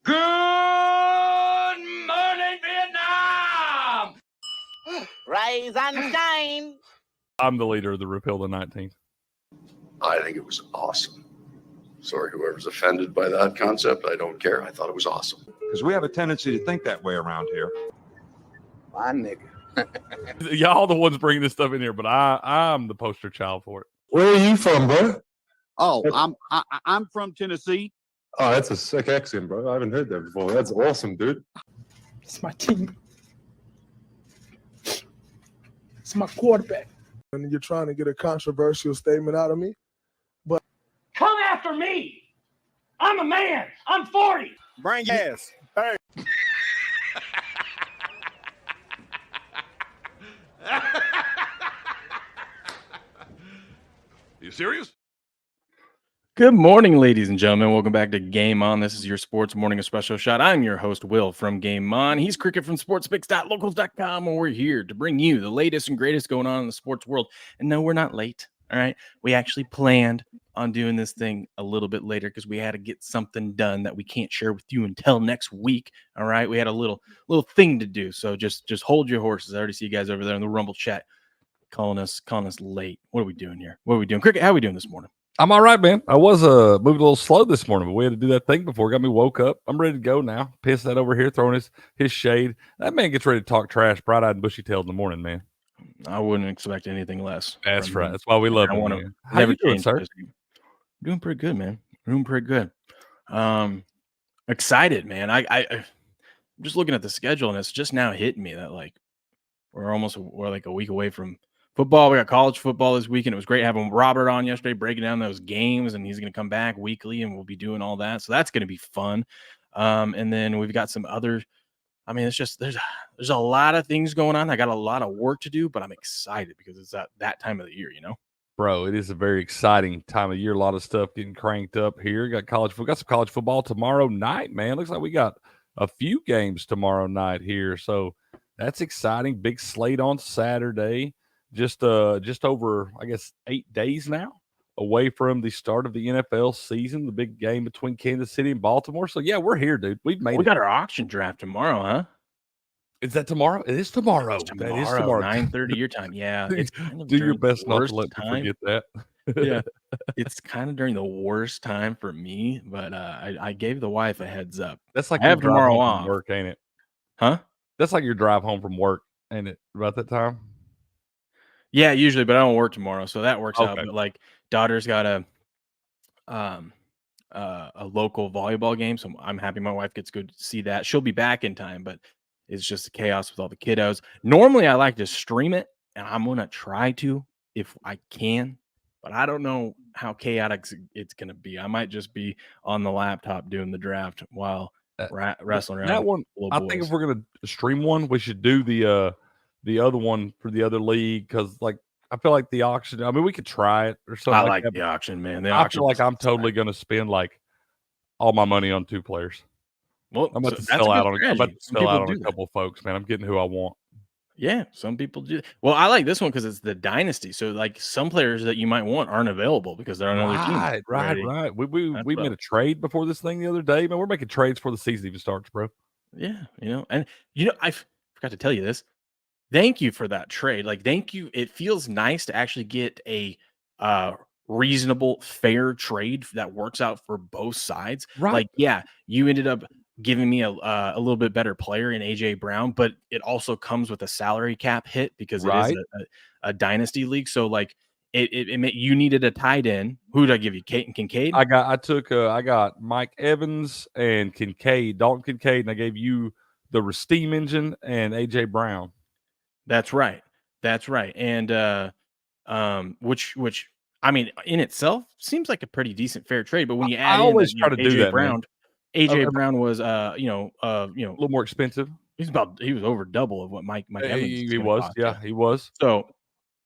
Good morning, Vietnam! Rise and shine. I'm the leader of the Repeal the 19th. I think it was awesome. Sorry, whoever's offended by that concept, I don't care. I thought it was awesome. Because we have a tendency to think that way around here. My nigga. Y'all the ones bringing this stuff in here, but I'm the poster child for it. Where are you from, bro? Oh, I'm from Tennessee. Oh, that's a sick accent, bro. I haven't heard that before. That's awesome, dude. It's my team. It's my quarterback. And you're trying to get a controversial statement out of me. But Come after me! I'm a man! I'm 40! Bring your ass. Hey. You serious? Good morning, ladies and gentlemen. Welcome back to Game On. This is your Sports Morning Espresso Shot. I'm your host, Will, from Game On. He's Cricket from sportspicks.locals.com, and we're here to bring you the latest and greatest going on in the sports world. And no, we're not late, all right? We actually planned on doing this thing a little bit later because we had to get something done that we can't share with you until next week, all right? We had a little thing to do, so just hold your horses. I already see you guys over there in the Rumble chat calling us late. What are we doing here? What are we doing? Cricket, how are we doing this morning? I'm all right, man. I was moving a little slow this morning, but we had to do that thing before. Got me woke up. I'm ready to go now. Piss that over here, throwing his shade. That man gets ready to talk trash, bright-eyed and bushy-tailed in the morning, man. I wouldn't expect anything less. That's right. That's why we love him. Man. How you doing, sir? Doing pretty good, man. Doing pretty good. Excited, man. I'm just looking at the schedule, and it's just now hitting me that like we're like a week away from football. We got college football this weekend. It was great having Robert on yesterday, breaking down those games, and he's going to come back weekly, and we'll be doing all that. So that's going to be fun. And then we've got some other. I mean, it's just there's a lot of things going on. I got a lot of work to do, but I'm excited because it's that time of the year, you know. Bro, it is a very exciting time of year. A lot of stuff getting cranked up here. Got some college football tomorrow night, man. Looks like we got a few games tomorrow night here, so that's exciting. Big slate on Saturday. Just over, I guess, 8 days now away from the start of the NFL season, the big game between Kansas City and Baltimore. So, yeah, we're here, dude. We got our auction draft tomorrow, huh? Is that tomorrow? It is tomorrow. That is tomorrow. 9:30 your time. Yeah. It's kind of do your best not to let me forget that. Yeah. It's kind of during the worst time for me, but I gave the wife a heads up. That's like I have tomorrow off. From work, ain't it? Huh? That's like your drive home from work, ain't it? About that time? Yeah, usually, but I don't work tomorrow, so that works out. But like, daughter's got a local volleyball game, so I'm happy my wife gets to go see that. She'll be back in time, but it's just chaos with all the kiddos. Normally, I like to stream it, and I'm gonna try to if I can, but I don't know how chaotic it's gonna be. I might just be on the laptop doing the draft while wrestling around. That one, I think if we're gonna stream one, we should do the other one for the other league because, like, I feel like the auction. I mean, we could try it or something. I like the auction, man. I feel like I'm totally going to spend like all my money on two players. Well, I'm about to sell out on a couple of folks, man. I'm getting who I want. Yeah, some people do. Well, I like this one because it's the dynasty. So, like, some players that you might want aren't available because they're on another team. Right. We made a trade before this thing the other day, man. We're making trades before the season even starts, bro. Yeah, and I forgot to tell you this. Thank you for that trade. Like, thank you. It feels nice to actually get a reasonable, fair trade that works out for both sides. Right. Like, yeah, you ended up giving me a little bit better player in AJ Brown, but it also comes with a salary cap hit because it is a dynasty league. So, like, you needed a tight end. Who did I give you? Kate and Kincaid? I got Mike Evans and Dalton Kincaid, and I gave you the steam engine and AJ Brown. That's right. And which I mean, in itself seems like a pretty decent fair trade, but when you add try to do that, Brown, AJ Brown was a little more expensive. He was over double of what Mike Evans he was. cost. Yeah, he was. So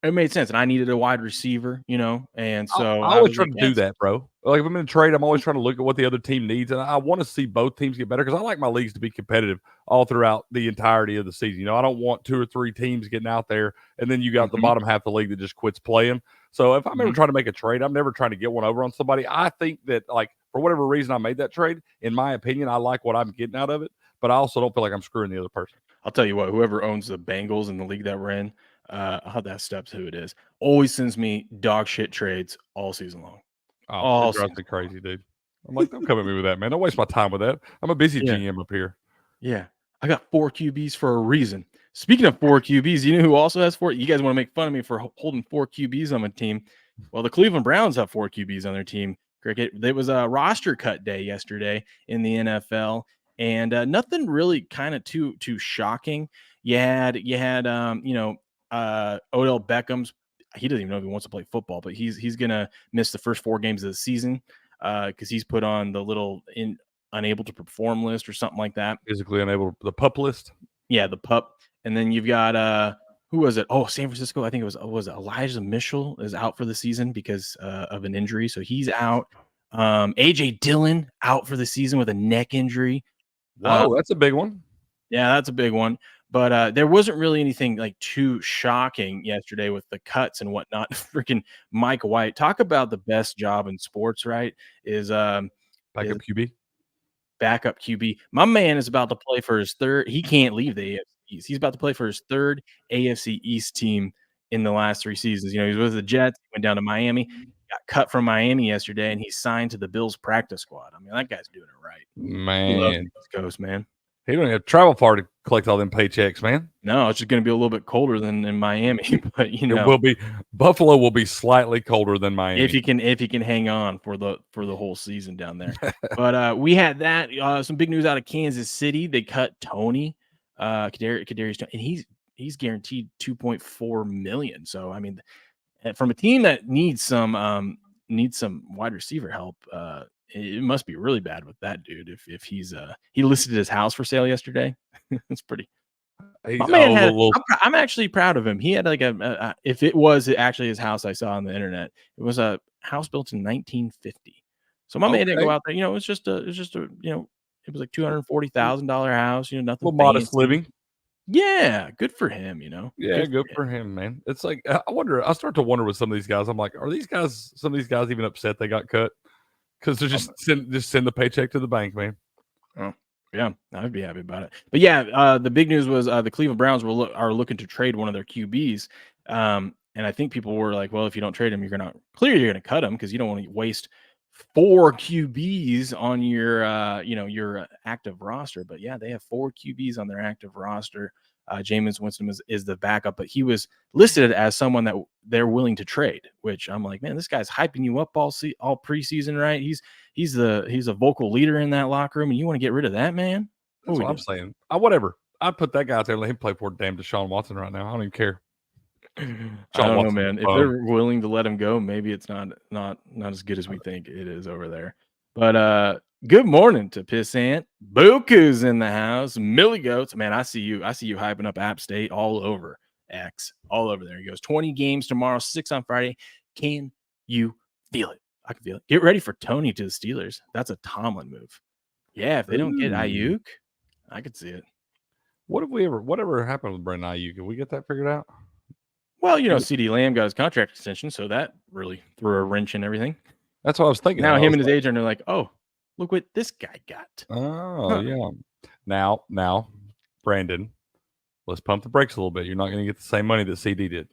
it made sense, and I needed a wide receiver, and so I always try to do that, bro. Like, if I'm in a trade, I'm always trying to look at what the other team needs, and I want to see both teams get better because I like my leagues to be competitive all throughout the entirety of the season. I don't want 2 or 3 teams getting out there, and then you got the bottom half of the league that just quits playing. So if I'm ever trying to make a trade, I'm never trying to get one over on somebody. I think that, like, for whatever reason I made that trade. In my opinion, I like what I'm getting out of it, but I also don't feel like I'm screwing the other person. I'll tell you what, whoever owns the Bengals in the league that we're in, how that steps who it is, always sends me dog shit trades all season long. Oh, it drives me crazy, dude. I'm like, don't come at me with that, man. Don't waste my time with that. I'm a busy GM up here. Yeah. I got 4 QBs for a reason. Speaking of 4 QBs, you know who also has 4? You guys want to make fun of me for holding 4 QBs on my team. Well, the Cleveland Browns have 4 QBs on their team. Cricket. There was a roster cut day yesterday in the NFL, and nothing really kind of too shocking. You had Odell Beckham's. He doesn't even know if he wants to play football, but he's gonna miss the first 4 games of the season because he's put on the little unable to perform list or something like that. Physically unable, the pup list. Yeah, the pup. And then you've got who was it? Oh, San Francisco. I think it was Elijah Mitchell is out for the season because of an injury, so he's out. AJ Dillon out for the season with a neck injury. Whoa, that's a big one. Yeah, that's a big one. But there wasn't really anything like too shocking yesterday with the cuts and whatnot. Freaking Mike White. Talk about the best job in sports, right? Is backup QB. Backup QB. My man is about to play for his third. He can't leave the AFC East. He's about to play for his third AFC East team in the last 3 seasons. You know, he was with the Jets, went down to Miami, got cut from Miami yesterday, and he signed to the Bills practice squad. I mean, that guy's doing it right. Man. East Coast, man. He don't have travel far to collect all them paychecks, man. No, it's just going to be a little bit colder than in Miami, but you know, it will be. Buffalo will be slightly colder than Miami if he can hang on for the whole season down there. But we had that some big news out of Kansas City. They cut Tony Kadarius Toney, and he's guaranteed $2.4 million. So I mean, from a team that needs some wide receiver help, it must be really bad with that dude. If he's he listed his house for sale yesterday. It's pretty. My man had, I'm actually proud of him. He had like if it was actually his house I saw on the internet, it was a house built in 1950. So my man didn't go out there. You know, it was just a it was like $240,000 house. You know, nothing. Well, modest living. Yeah, good for him. You know. Yeah, good for him, man. It's like I start to wonder with some of these guys. I'm like, are some of these guys even upset they got cut? Because they're just send the paycheck to the bank, man. Oh, yeah, I'd be happy about it. But yeah, the big news was the Cleveland Browns are looking to trade one of their QBs. And I think people were like, well, if you don't trade him, you're going to cut him because you don't want to waste 4 QBs on your active roster. But yeah, they have 4 QBs on their active roster. Jameis Winston is the backup, but he was listed as someone that they're willing to trade, which I'm like, man, this guy's hyping you up all preseason, right? He's a vocal leader in that locker room, and you want to get rid of that man? That's what I'm saying. Whatever. I'd put that guy out there and let him play for damn Deshaun Watson right now. I don't even care. I don't know, man. If they're willing to let him go, maybe it's not as good as we think it is over there. But good morning to Pissant. Buku's in the house. Millie Goats. Man, I see you hyping up App State all over X. All over there. He goes 20 games tomorrow, 6 on Friday. Can you feel it? I can feel it. Get ready for Tony to the Steelers. That's a Tomlin move. Yeah, if they don't get Ayuk, I could see it. Whatever happened with Brandon Ayuk? Did we get that figured out? Well, you know, CeeDee Lamb got his contract extension, so that really threw a wrench in everything. That's what I was thinking. Now him and his agent are like, oh, look what this guy got. Oh, yeah. Now, Brandon, let's pump the brakes a little bit. You're not going to get the same money that CD did.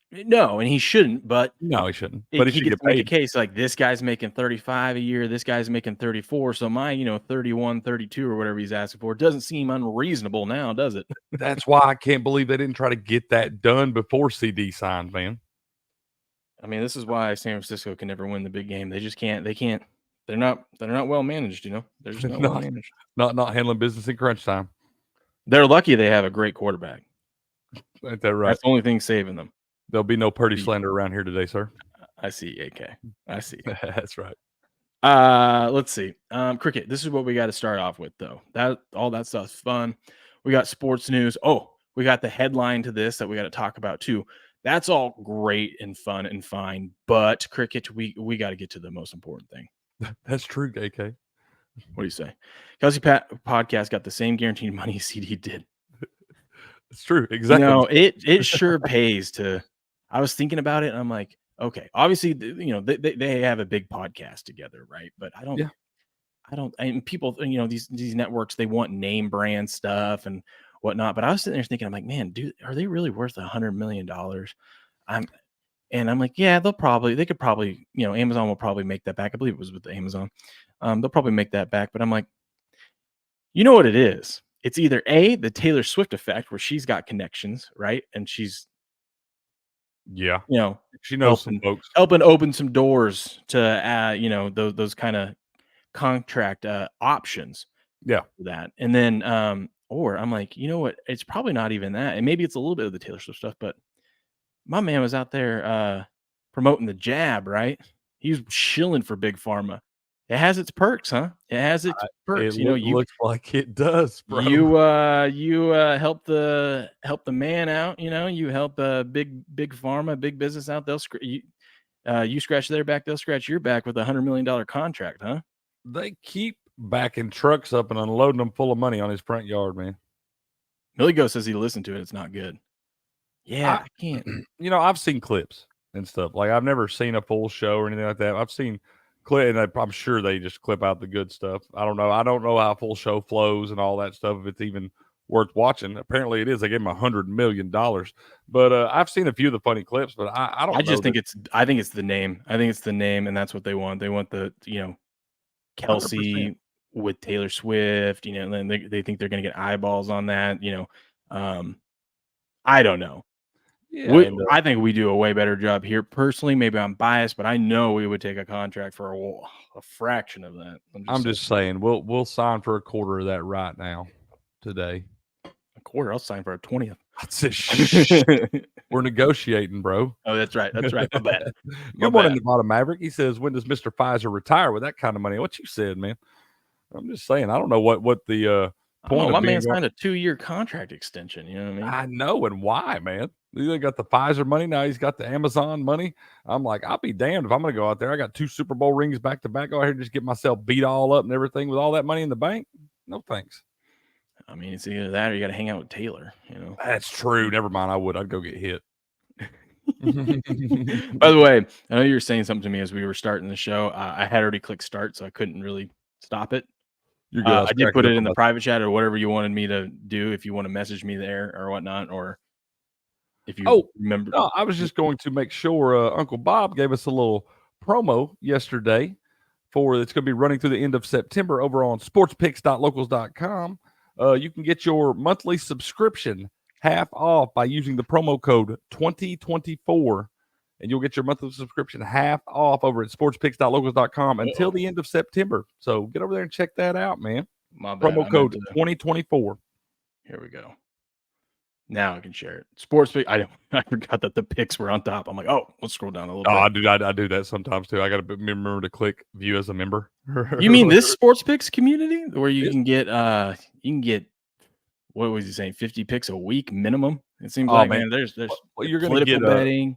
No, and he shouldn't, but no, he shouldn't. But he should get paid. Make a case like this guy's making 35 a year, this guy's making 34. So my, 31, 32 or whatever he's asking for doesn't seem unreasonable now, does it? That's why I can't believe they didn't try to get that done before CD signed, man. I mean, this is why San Francisco can never win the big game. They just can't. They can't. They're not well managed. They're just not well managed. Not handling business in crunch time. They're lucky they have a great quarterback. Ain't that right? That's the only thing saving them. There'll be no Purdy slander around here today, sir. I see, AK. I see. That's right. Let's see. Cricket, this is what we got to start off with, though. All that stuff's fun. We got sports news. Oh, we got the headline to this that we got to talk about, too. That's all great and fun and fine. But, Cricket, we got to get to the most important thing. That's true, AK. What do you say? Kelsey Podcast got the same guaranteed money CD did. It's true. Exactly. It sure pays to. I was thinking about it, and I'm like, okay, obviously, they have a big podcast together, right? But I don't, Yeah. and people, these networks, they want name brand stuff and whatnot. But I was sitting there thinking, I'm like, man, dude, are they really worth $100 million? I'm like, yeah, they could probably, Amazon will probably make that back. I believe it was with Amazon. They'll probably make that back. But I'm like, you know what it is? It's either A, the Taylor Swift effect, where she's got connections, right? And she's, Yeah. She knows some folks. helping open some doors to, those kind of contract options. Yeah. For that. And then, or I'm like, you know what? It's probably not even that. And maybe it's a little bit of the Taylor Swift stuff, but my man was out there promoting the jab, right? He was shilling for Big Pharma. It has its perks, huh? It has its perks. It looks like it does, bro. You help the man out. You help big pharma, big business out. You scratch their back, they'll scratch your back with $100 million contract, huh? They keep backing trucks up and unloading them full of money on his front yard, man. Millie Go says he listened to it. It's not good. Yeah, I can't. I've seen clips and stuff. Like, I've never seen a full show or anything like that. I've seen clip, and I'm sure they just clip out the good stuff. I don't know. I don't know how a full show flows and all that stuff, if it's even worth watching. Apparently it is. They gave him $100 million. But I've seen a few of the funny clips, but I don't know. I think it's the name. I think it's the name, and that's what they want. They want the, Kelce 100%. With Taylor Swift, and then they think they're going to get eyeballs on that, I don't know. Yeah, I think we do a way better job here. Personally, maybe I'm biased, but I know we would take a contract for a fraction of that. I'm just saying we'll sign for a quarter of that right now, today. A quarter? I'll sign for a 20th. We're negotiating, bro. Oh, that's right. That's right. My bad. Good morning, Nevada Maverick. He says, when does Mr. Pfizer retire with that kind of money? What you said, man. I'm just saying, I don't know what the point. My man signed a 2-year contract extension. You know what I mean? I know, and why, man? He got the Pfizer money, now he's got the Amazon money. I'm like, I'll be damned if I'm going to go out there. I got 2 Super Bowl rings back to back. Go out here and just get myself beat all up and everything with all that money in the bank. No thanks. I mean, it's either that or you got to hang out with Taylor. That's true. Never mind. I'd go get hit. By the way, I know you were saying something to me as we were starting the show. I had already clicked start, so I couldn't really stop it. You're good. I did put it in the private chat or whatever you wanted me to do, if you want to message me there or whatnot, or if you remember. No, I was just going to make sure Uncle Bob gave us a little promo yesterday it's going to be running through the end of September over on sportspicks.locals.com. You can get your monthly subscription half off by using the promo code 2024, and you'll get your monthly subscription half off over at sportspicks.locals.com until the end of September. So get over there and check that out, man. My bad. Promo code 2024. Here we go. Now I can share it. Sports Pick. I forgot that the picks were on top. I'm like, let's scroll down a little bit. I do that sometimes too. I got to remember to click view as a member. You mean this Sports Picks community where you can get what was he saying, 50 picks a week minimum? It seems man, there's you're going to get betting.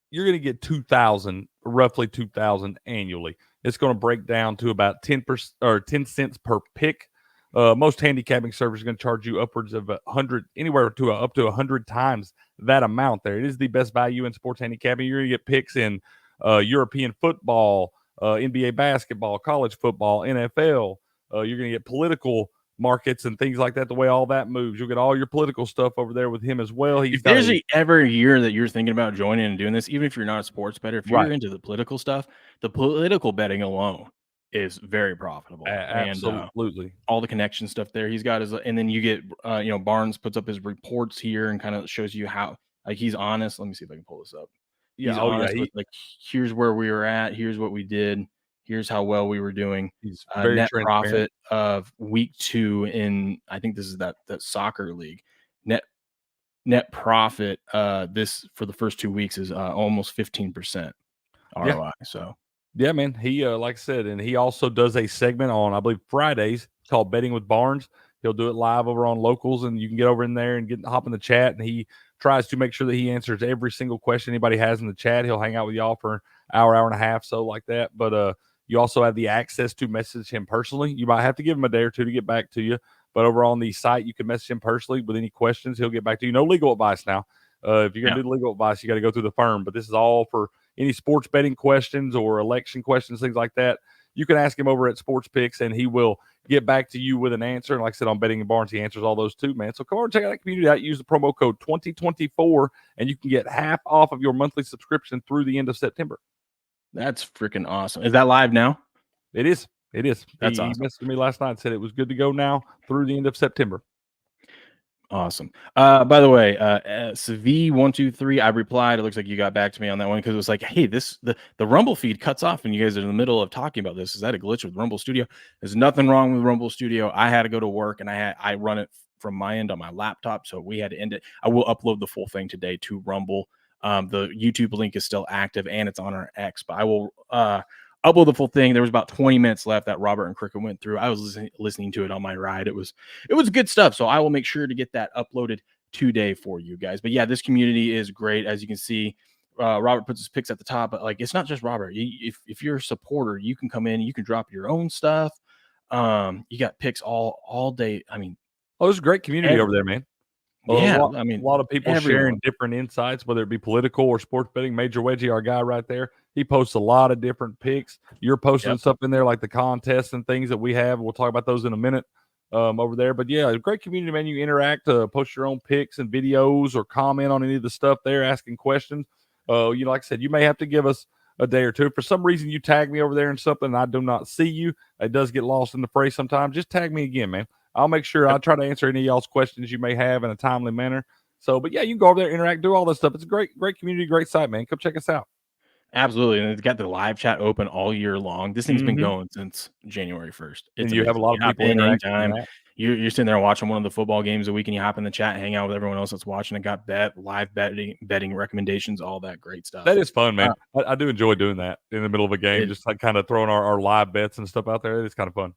You're going to get 2,000, roughly 2,000 annually. It's going to break down to about 10% or 10 cents per pick. Most handicapping servers are going to charge you upwards of 100, anywhere to up to 100 times that amount. There, it is the best value in sports handicapping. You're going to get picks in European football, NBA basketball, college football, NFL. You're going to get political markets and things like that, the way all that moves. You'll get all your political stuff over there with him as well. If there's ever a year that you're thinking about joining and doing this, even if you're not a sports bettor, if you're into the political stuff, the political betting alone is very profitable. Absolutely. And, all the connection stuff there. He's got his, and then you get, Barnes puts up his reports here and kind of shows you how, he's honest. Let me see if I can pull this up. Yeah. He's honest with, here's where we were at. Here's what we did. Here's how well we were doing. He's very net profit of week 2 in, I think this is that soccer league. Net profit this for the first 2 weeks is almost 15% ROI. Yeah. So yeah, man. He like I said, and he also does a segment on, I believe, Fridays called Betting with Barnes. He'll do it live over on Locals, and you can get over in there and hop in the chat. And he tries to make sure that he answers every single question anybody has in the chat. He'll hang out with y'all for an hour and a half, so like that. But you also have the access to message him personally. You might have to give him a day or two to get back to you. But over on the site, you can message him personally with any questions. He'll get back to you. No legal advice now. If you're going to do legal advice, you got to go through the firm. But this is all for any sports betting questions or election questions, things like that, you can ask him over at Sports Picks, and he will get back to you with an answer. And like I said, on Betting and Barnes, he answers all those too, man. So come over and check out that community out. Use the promo code 2024, and you can get half off of your monthly subscription through the end of September. That's freaking awesome. Is that live now? It is. It is. That's he awesome. messaged me last night and said it was good to go now through the end of September. Awesome. By the way, V123, I replied. It looks like you got back to me on that one because it was like, hey, the Rumble feed cuts off and you guys are in the middle of talking about this. Is that a glitch with Rumble Studio? There's nothing wrong with Rumble Studio. I had to go to work and I run it from my end on my laptop, so we had to end it. I will upload the full thing today to Rumble. The YouTube link is still active and it's on our X, but I will upload the full thing. There was about 20 minutes left that Robert and Cricket went through. I was listening to it on my ride. It was good stuff. So I will make sure to get that uploaded today for you guys. But yeah, this community is great. As you can see, Robert puts his picks at the top, but like, it's not just Robert. If you're a supporter, you can come in, you can drop your own stuff. You got picks all day. I mean, there's a great community over there, man. Yeah, a lot of people sharing different insights, whether it be political or sports betting. Major Wedgie, our guy right there, he posts a lot of different picks. You're posting stuff in there like the contests and things that we have. We'll talk about those in a minute over there. But yeah, a great community, man. You interact, post your own picks and videos or comment on any of the stuff there, asking questions. Like I said, you may have to give us a day or two. If for some reason you tag me over there in something and I do not see you, it does get lost in the fray sometimes. Just tag me again, man. I'll make sure I try to answer any of y'all's questions you may have in a timely manner. So, but yeah, you can go over there, interact, do all this stuff. It's a great community, great site, man. Come check us out. Absolutely. And it's got the live chat open all year long. This thing's been going since January 1st. And you have a lot of people interacting. Anytime. You're sitting there watching one of the football games a week and you hop in the chat, hang out with everyone else that's watching and got live betting recommendations, all that great stuff. That is fun, man. I do enjoy doing that in the middle of a game, just like kind of throwing our live bets and stuff out there. It's kind of fun.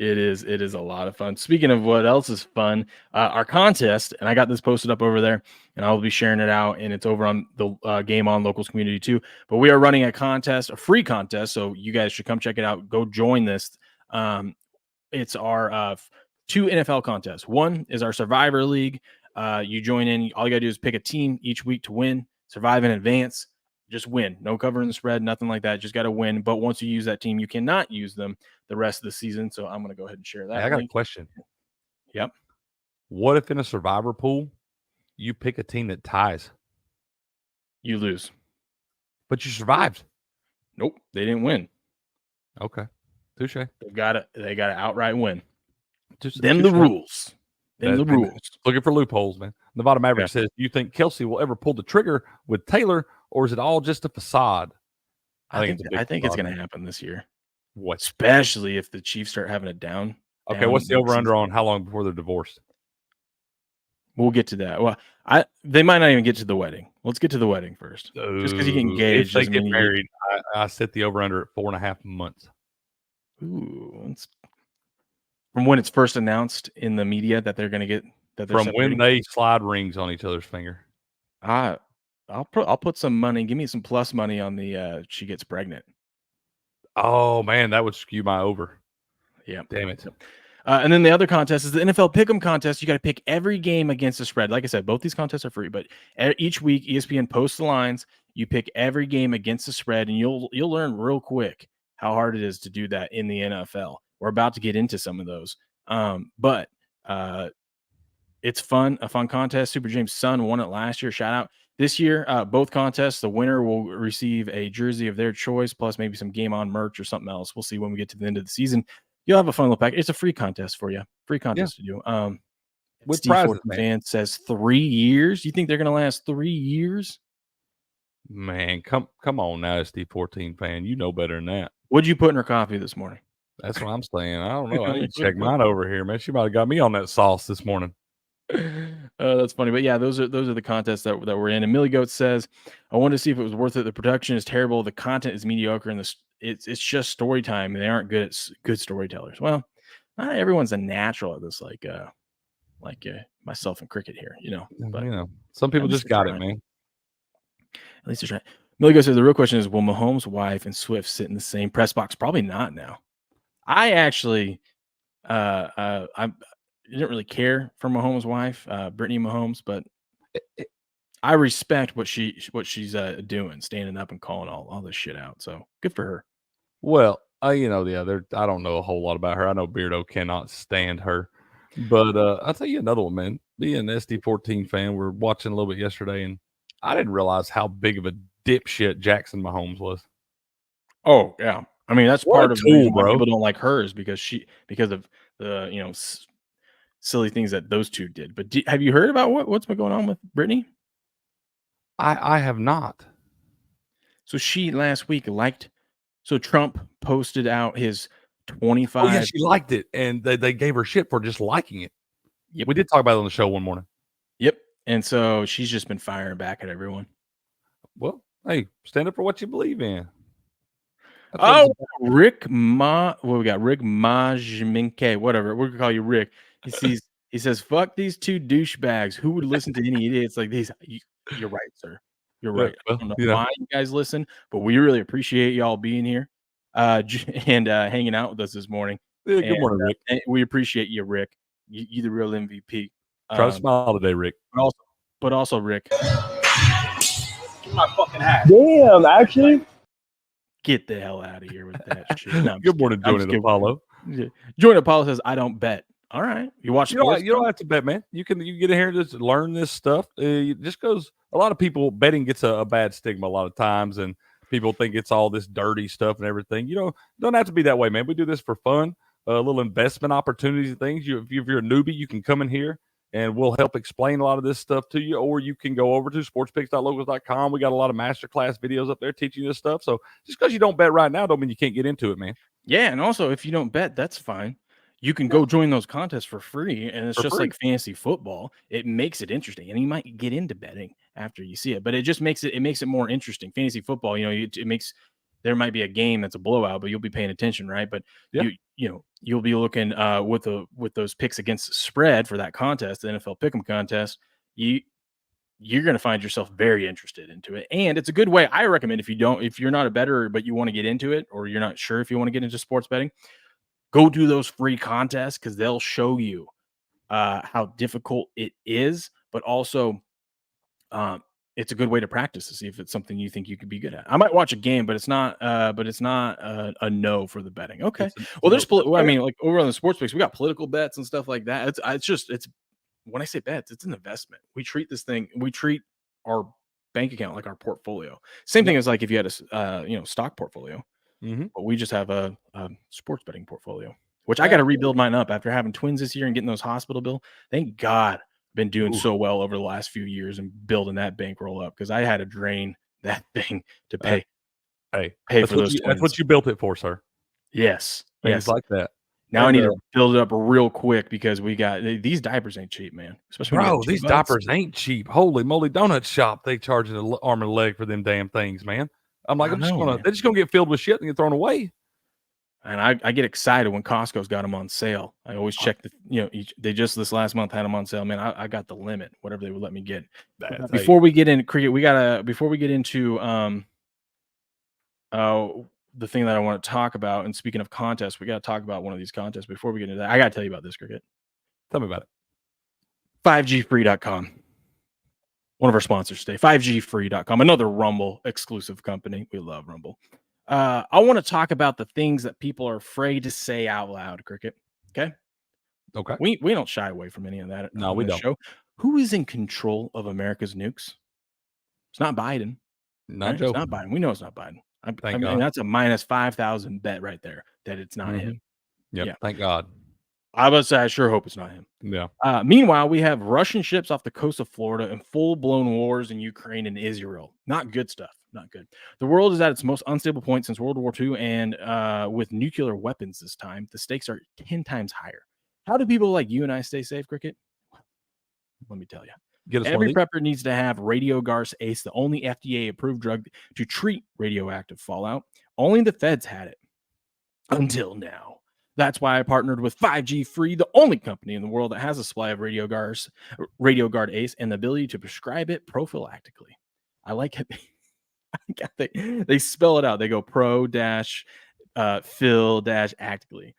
It is a lot of fun. Speaking of what else is fun, our contest, and I got this posted up over there, and I'll be sharing it out, and it's over on the Game On Locals community too. But we are running a contest, a free contest, so you guys should come check it out. Go join this. It's our 2 NFL contests. One is our Survivor League. You join in. All you got to do is pick a team each week to win, survive in advance. Just win. No covering the spread, nothing like that. Just got to win. But once you use that team, you cannot use them the rest of the season. So I'm going to go ahead and share that. Hey, I got a question. Yep. What if in a survivor pool, you pick a team that ties? You lose. But you survived. Nope. They didn't win. Okay. Touche. They got to outright win. The rules. The rules. Looking for loopholes, man. Nevada Maverick says, do you think Kelce will ever pull the trigger with Taylor, or is it all just a facade? I think it's going to happen this year. What? Especially if the Chiefs start having it down. Okay, what's the over-under on how long before they're divorced? We'll get to that. Well, they might not even get to the wedding. Let's get to the wedding first. Just because you get engaged. If they get married, I set the over-under at 4.5 months. Ooh. From when it's first announced in the media that they're going to get that they're from when they slide rings on each other's finger. I'll put some money. Give me some plus money on the she gets pregnant. Oh man, that would skew my over. Yeah, damn it. And then the other contest is the NFL Pick'em contest. You got to pick every game against the spread. Like I said, both these contests are free, but each week ESPN posts the lines. You pick every game against the spread, and you'll learn real quick how hard it is to do that in the NFL. We're about to get into some of those, but it's fun, a fun contest. Super James' son won it last year. Shout out. This year, both contests, the winner will receive a jersey of their choice, plus maybe some Game On merch or something else. We'll see when we get to the end of the season. You'll have a fun little pack. It's a free contest for you. Free contest to do. With Steve prizes, fan says 3 years. You think they're going to last 3 years? Man, come on now, ST14 fan. You know better than that. What'd you put in her coffee this morning? That's what I'm saying. I don't know. I need to check mine over here, man. She might have got me on that sauce this morning. That's funny, but yeah, those are the contests that we're in. And Millie Goat says, "I wanted to see if it was worth it. The production is terrible, the content is mediocre, and it's just story time. And they aren't good storytellers." Well, not everyone's a natural at this, like myself and Cricket here, you know. But some people just got it, man. At least they're trying. Millie Goat says the real question is, will Mahomes' wife and Swift sit in the same press box? Probably not now. I actually, I didn't really care for Mahomes' wife, Brittany Mahomes, but I respect what she's doing, standing up and calling all this shit out. So good for her. Well, I don't know a whole lot about her. I know Beardo cannot stand her. But I'll tell you another one, man. Being an SD14 fan, we were watching a little bit yesterday, and I didn't realize how big of a dipshit Jackson Mahomes was. Oh yeah, I mean that's What part a of the reason why bro. people don't like hers because of the silly things that those two did. But have you heard about what's been going on with Brittany? I have not. So she last week so Trump posted out his Oh 25. yeah, she liked it, and they gave her shit for just liking it. Yep. We did talk about it on the show one morning. Yep. And so she's just been firing back at everyone. Well, hey, stand up for what you believe in. Oh, Rick we got Rick Majminke, whatever. We're gonna call you Rick. He says, "Fuck these two douchebags. Who would listen to any idiots like these?" You're right, sir. You're right. I don't know why you guys listen, but we really appreciate y'all being here, and hanging out with us this morning. Yeah, good morning, Rick. And we appreciate you, Rick. You the real MVP. Try to smile today, Rick. But also, Rick. Give my fucking hat. Damn, actually. Get the hell out of here with that shit. No, good morning, Joining Apollo. Joining Apollo says, "I don't bet." All right, you watch. You don't have to bet, man. You get in here and just learn this stuff. Just goes. A lot of people betting gets a bad stigma a lot of times, and people think it's all this dirty stuff and everything. Don't have to be that way, man. We do this for fun, little investment opportunities and things. If you're a newbie, you can come in here and we'll help explain a lot of this stuff to you, or you can go over to sportspicks.locals.com. We got a lot of masterclass videos up there teaching you this stuff. So just because you don't bet right now don't mean you can't get into it, man. Yeah, and also if you don't bet, that's fine. You can go join those contests for free, and it's just like fantasy football. It makes it interesting, and you might get into betting after you see it, but it just makes it more interesting. Fantasy football, it makes there might be a game that's a blowout, but you'll be paying attention, right? But you'll be looking with those picks against the spread for that contest, the NFL Pick'em contest. You're going to find yourself very interested into it, and it's a good way. I recommend if you're not a bettor but you want to get into it, or you're not sure if you want to get into sports betting, go do those free contests because they'll show you how difficult it is, but also it's a good way to practice to see if it's something you think you could be good at. I might watch a game, but it's not a no for the betting. Okay. There's like over on the sports picks, we got political bets and stuff like that. It's when I say bets, it's an investment. We treat our bank account like our portfolio. Same thing as like if you had a stock portfolio, but we just have a sports betting portfolio, which I got to rebuild mine up after having twins this year and getting those hospital bill. Thank God. Been doing so well over the last few years and building that bankroll up because I had to drain that thing to pay for those twins. That's what you built it for, sir. Yes. Things like that. Now I need to build it up real quick because we got these diapers ain't cheap, man. Especially these diapers ain't cheap. Holy moly, donut shop, they charge an arm and a leg for them damn things, man. I'm like, they're just gonna get filled with shit and get thrown away. And I get excited when Costco's got them on sale. I always check they just this last month had them on sale. Man, I got the limit, whatever they would let me get. Before we get into cricket, before we get into the thing that I want to talk about. And speaking of contests, we got to talk about one of these contests before we get into that. I got to tell you about this, cricket. Tell me about it. 5gfree.com. One of our sponsors today, 5gfree.com, another Rumble exclusive company. We love Rumble. I want to talk about the things that people are afraid to say out loud, cricket. Okay. We don't shy away from any of that. No, we don't. Show. Who is in control of America's nukes? It's not Biden. Not Joe. It's not Biden. We know it's not Biden. I mean, that's a minus 5,000 bet right there that it's not him. Yep. Yeah. Thank God. I would say I sure hope it's not him. Yeah. Meanwhile, we have Russian ships off the coast of Florida and full-blown wars in Ukraine and Israel. Not good stuff. Not good. The world is at its most unstable point since World War II, and with nuclear weapons this time, the stakes are 10 times higher. How do people like you and I stay safe, cricket? Let me tell you. Every prepper needs to have RadioGar's Ace, the only FDA-approved drug to treat radioactive fallout. Only the feds had it until now. That's why I partnered with 5G Free, the only company in the world that has a supply of RadioGard Ace and the ability to prescribe it prophylactically. I like it. They spell it out. They go pro-fill-actically.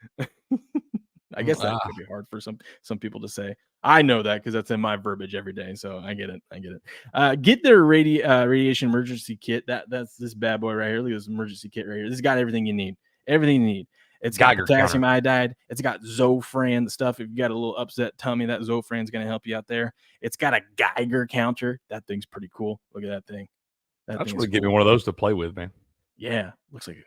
I guess that could be hard for some people to say. I know that because that's in my verbiage every day. So I get it. Get their radiation emergency kit. That's this bad boy right here. Look at this emergency kit right here. This has got everything you need. Everything you need. It's got Geiger potassium counter. iodide. It's got Zofran, the stuff. If you got a little upset tummy, that Zofran's going to help you out there. It's got a Geiger counter. That thing's pretty cool. Look at that thing. I just want to give me one of those to play with, man. Yeah, looks like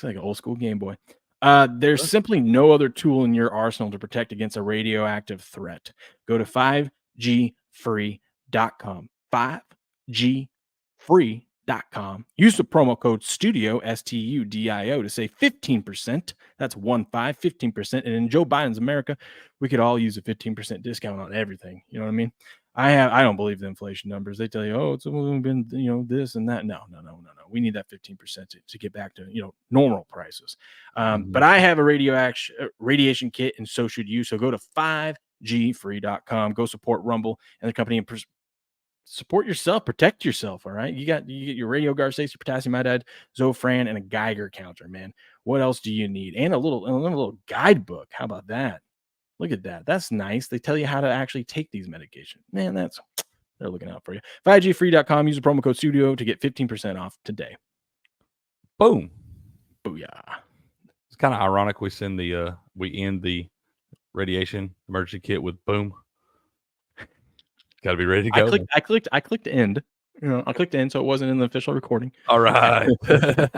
an old school Game Boy. There's simply no other tool in your arsenal to protect against a radioactive threat. Go to 5gfree.com. 5gfree.com. Use the promo code STUDIO, STUDIO, to save 15%. That's 15%. And in Joe Biden's America, we could all use a 15% discount on everything. You know what I mean? I don't believe the inflation numbers. They tell you, oh, it's been, this and that. No. We need that 15% to get back to, normal prices. But I have a radiation kit, and so should you. So go to 5gfree.com, go support Rumble and the company, and support yourself, protect yourself. All right. You get your Radio Guard States, your potassium iodide, Zofran, and a Geiger counter, man. What else do you need? And a little guidebook. How about that? Look at that. That's nice. They tell you how to actually take they're looking out for you. 5gfree.com. Use the promo code STUDIO to get 15% off today. Boom. Booyah. It's kind of ironic we end the radiation emergency kit with boom. Got to be ready to go. I clicked end. I clicked end, so it wasn't in the official recording. All right. Hey,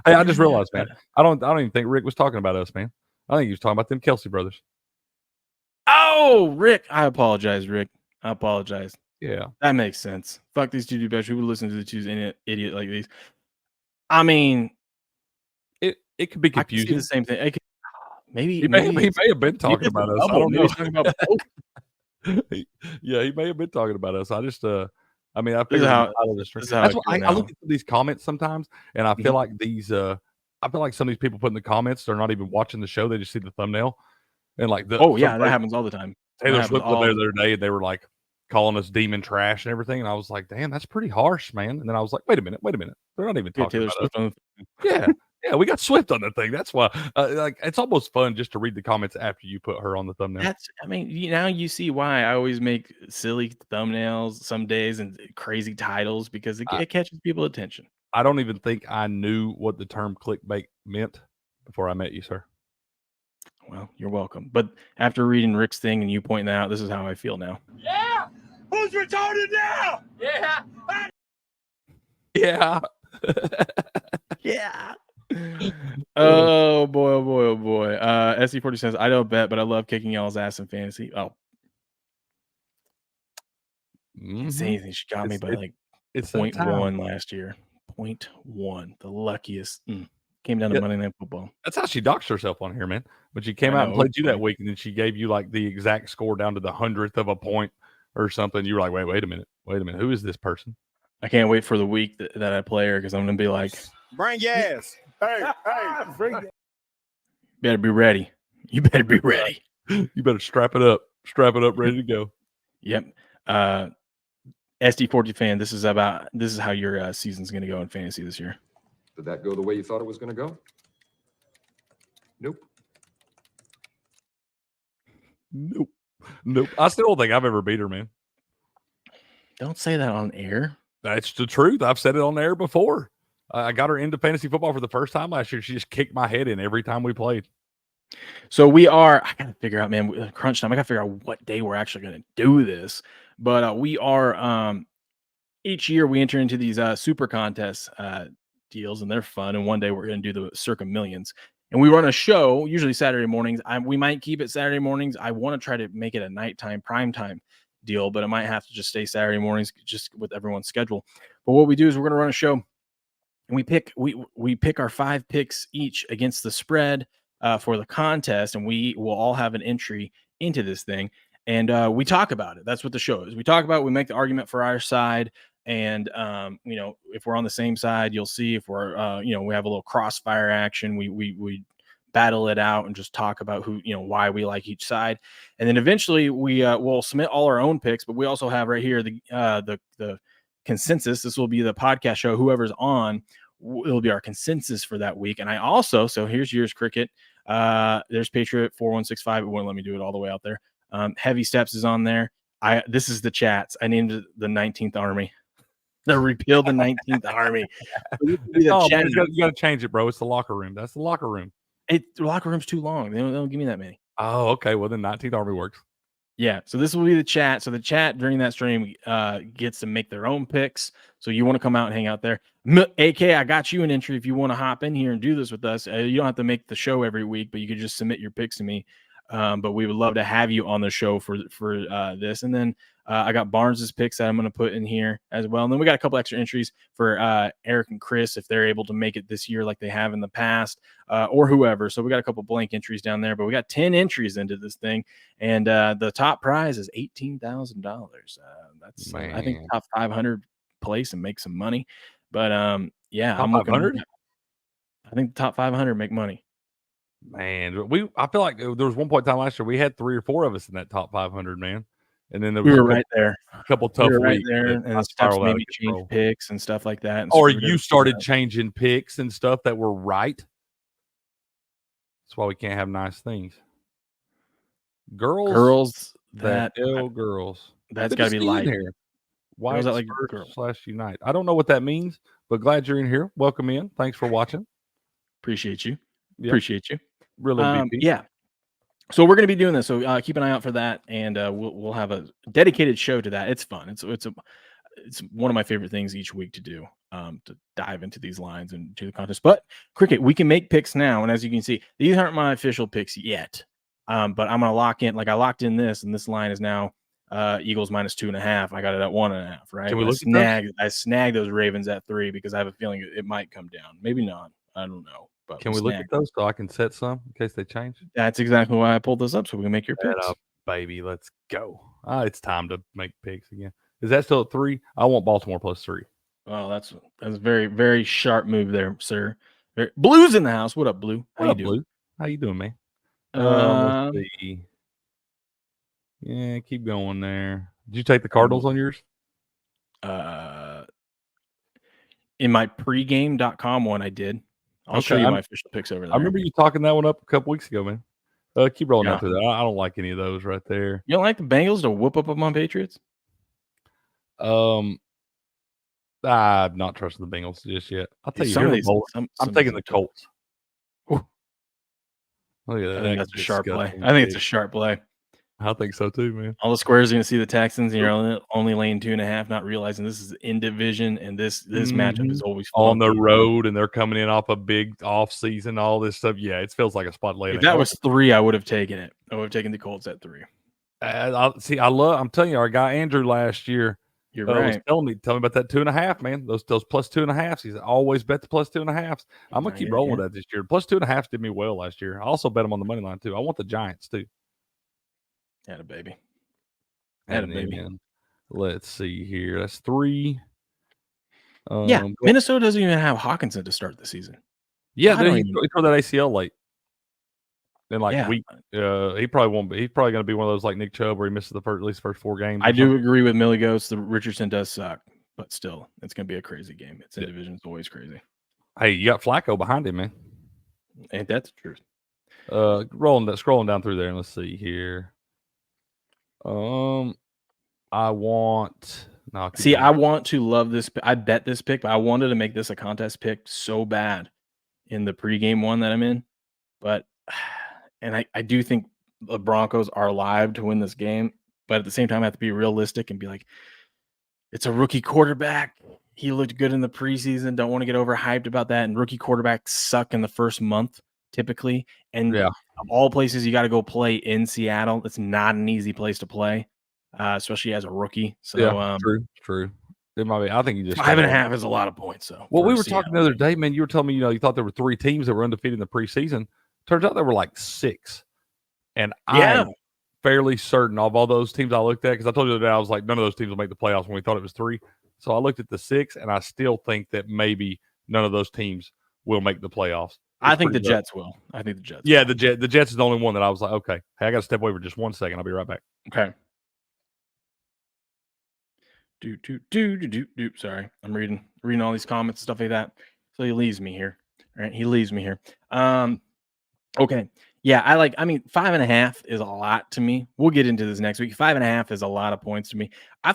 I just realized, man. I don't even think Rick was talking about us, man. I think he was talking about them Kelce brothers. Oh, Rick. I apologize, Rick. I apologize. Yeah. That makes sense. Fuck these two best. Who would listen to the two idiot like these? I mean, it could be confusing. I could see the same thing. Maybe he may have been talking about us. I don't know. Yeah, he may have been talking about us. I just I figured I look at these comments sometimes, and I feel like I feel like some of these people putting the comments, they're not even watching the show. They just see the thumbnail. And like that happens all the time. Taylor Swift was there the other day, and they were like calling us demon trash and everything. And I was like, damn, that's pretty harsh, man. And then I was like, wait a minute. They're not even talking Taylor about Swift us. Yeah, we got Swift on the thing. That's why it's almost fun just to read the comments after you put her on the thumbnail. Now you see why I always make silly thumbnails some days and crazy titles, because it catches people's attention. I don't even think I knew what the term clickbait meant before I met you, sir. Well, you're welcome. But after reading Rick's thing and you pointing that out, this is how I feel now. Yeah. Who's retarded now? Yeah. Yeah. Yeah. Oh boy. SC40 says, I don't bet, but I love kicking y'all's ass in fantasy. Oh. Say anything. She got me by it's 0.1 last year. 0.1. The luckiest. Came down to Monday Night Football. That's how she doxed herself on here, man. But she came out and played you that week, and then she gave you like the exact score down to the 100th of a point or something. You were like, wait a minute. Who is this person? I can't wait for the week that I play her, because I'm going to be like, bring your ass. Hey, bring it. Better be ready. You better be ready. You better strap it up. Ready to go. Yep. SD40 fan, this is how your season's going to go in fantasy this year. Did that go the way you thought it was going to go? Nope. I still don't think I've ever beat her, man. Don't say that on air. That's the truth. I've said it on air before. I got her into fantasy football for the first time last year. She just kicked my head in every time we played. So I got to figure out, man, crunch time. I got to figure out what day we're actually going to do this. But we are, each year we enter into these super contest deals, and they're fun. And one day we're going to do the Circa Millions. And we run a show, usually Saturday mornings. We might keep it Saturday mornings. I want to try to make it a nighttime, primetime deal, but it might have to just stay Saturday mornings, just with everyone's schedule. But what we do is we're going to run a show, and we pick our 5 picks each against the spread for the contest, and we will all have an entry into this thing. And we talk about it. That's what the show is. We talk about it. We make the argument for our side. And, if we're on the same side, you'll see. If we're, we have a little crossfire action, we battle it out and just talk about why we like each side. And then eventually we'll submit all our own picks, but we also have right here the consensus. This will be the podcast show. Whoever's on it'll be our consensus for that week. And I also, so here's yours, Cricket. There's Patriot 4165. It wouldn't let me do it all the way out there. Heavy Steps is on there. This is the chats. I named it the 19th Army. They repealed the 19th Army. Man, you got to change it, bro. It's the locker room. That's the locker room. The locker room's too long. They don't give me that many. Oh, okay. Well, then 19th Army works. Yeah. So this will be the chat. So the chat during that stream gets to make their own picks. So you want to come out and hang out there. AK, I got you an entry if you want to hop in here and do this with us. You don't have to make the show every week, but you could just submit your picks to me. But we would love to have you on the show for this. And then I got Barnes's picks that I'm going to put in here as well. And then we got a couple extra entries for Eric and Chris if they're able to make it this year like they have in the past, or whoever. So we got a couple blank entries down there, but we got 10 entries into this thing. And the top prize is $18,000. That's I think top 500 place and make some money. But yeah, top I'm looking. 500? I think the top 500 make money. Man, I feel like there was one point in time last year we had 3 or 4 of us in that top 500, man. And then we were right there. A couple tough right weeks there, and Steps maybe change picks and stuff like that. Or you started changing picks and stuff that were right. That's why we can't have nice things. Girls, girls. That's got to be light. Here. Why is that like /unite? I don't know what that means, but glad you're in here. Welcome in. Thanks for watching. Appreciate you. Yep. Appreciate you. Really, yeah. So we're going to be doing this. So keep an eye out for that, and we'll have a dedicated show to that. It's fun. It's one of my favorite things each week to do, to dive into these lines and to the contest. But Cricket, we can make picks now, and as you can see, these aren't my official picks yet. But I'm going to lock in. Like I locked in this, and this line is now Eagles -2.5. I got it at 1.5. Right? Can we look at I snagged those Ravens at 3 because I have a feeling it might come down. Maybe not. I don't know. But can we look at those so I can set some in case they change? That's exactly why I pulled this up, so we can make your picks. Up, baby, let's go. It's time to make picks again. Is that still at 3? I want Baltimore +3. Oh, that's a very, very sharp move there, sir. Blue's in the house. What up, Blue? How you doing? Blue? How you doing, man? Let's see. Yeah, keep going there. Did you take the Cardinals on yours? In my pregame.com one, I did. I'll show you my official picks over there. I remember you talking that one up a couple weeks ago, man. Keep rolling down through that. I don't like any of those right there. You don't like the Bengals to whoop up on Patriots? I'm not trusting the Bengals just yet. I'll tell you, I'm taking the Colts. Look at that. I think that's a sharp play. I think it's a sharp play. I think so too, man. All the squares are going to see the Texans, and you're only laying 2.5, not realizing this is in division, and this matchup is always on the road, and they're coming in off a big off season, all this stuff. Yeah, it feels like a spot late. If that was 3, I would have taken it. I would have taken the Colts at 3. I'm telling you, our guy Andrew last year, you're right. Was telling me about that 2.5, man. Those +2.5s. He's always bet the +2.5s. I'm gonna keep rolling with that this year. +2.5s did me well last year. I also bet them on the money line too. I want the Giants too. Had a baby. Let's see here. That's 3. Minnesota doesn't even have Hawkinson to start the season. Yeah, he tore that ACL late. Then week, he probably won't be. He's probably going to be one of those like Nick Chubb where he misses at least first 4 games. I do agree with Millie Ghost. The Richardson does suck, but still, it's going to be a crazy game. It's in division. It's always crazy. Hey, you got Flacco behind him, man. Ain't that the truth? Scrolling down through there, and let's see here. I want to love this. I bet this pick, but I wanted to make this a contest pick so bad in the pregame one that I'm in. But, and I do think the Broncos are live to win this game. But at the same time, I have to be realistic and be like, it's a rookie quarterback. He looked good in the preseason. Don't want to get overhyped about that. And rookie quarterbacks suck in the first month typically. And of all places you got to go play in Seattle, it's not an easy place to play, especially as a rookie. So true. It might be. I think you just 5.5 is a lot of points. So well, we were talking the other day, man. You were telling me, you thought there were 3 teams that were undefeated in the preseason. Turns out there were like 6, and I'm fairly certain of all those teams I looked at, because I told you the other day I was like, none of those teams will make the playoffs when we thought it was 3. So I looked at the 6, and I still think that maybe none of those teams will make the playoffs. I think the Jets will. I think the Jets. Yeah, the Jets is the only one that I was like, okay, hey, I got to step away for just 1 second. I'll be right back. Okay. Sorry, I'm reading all these comments and stuff like that. So he leaves me here. All right, he leaves me here. Okay. Yeah, I mean, 5.5 is a lot to me. We'll get into this next week. 5.5 is a lot of points to me. I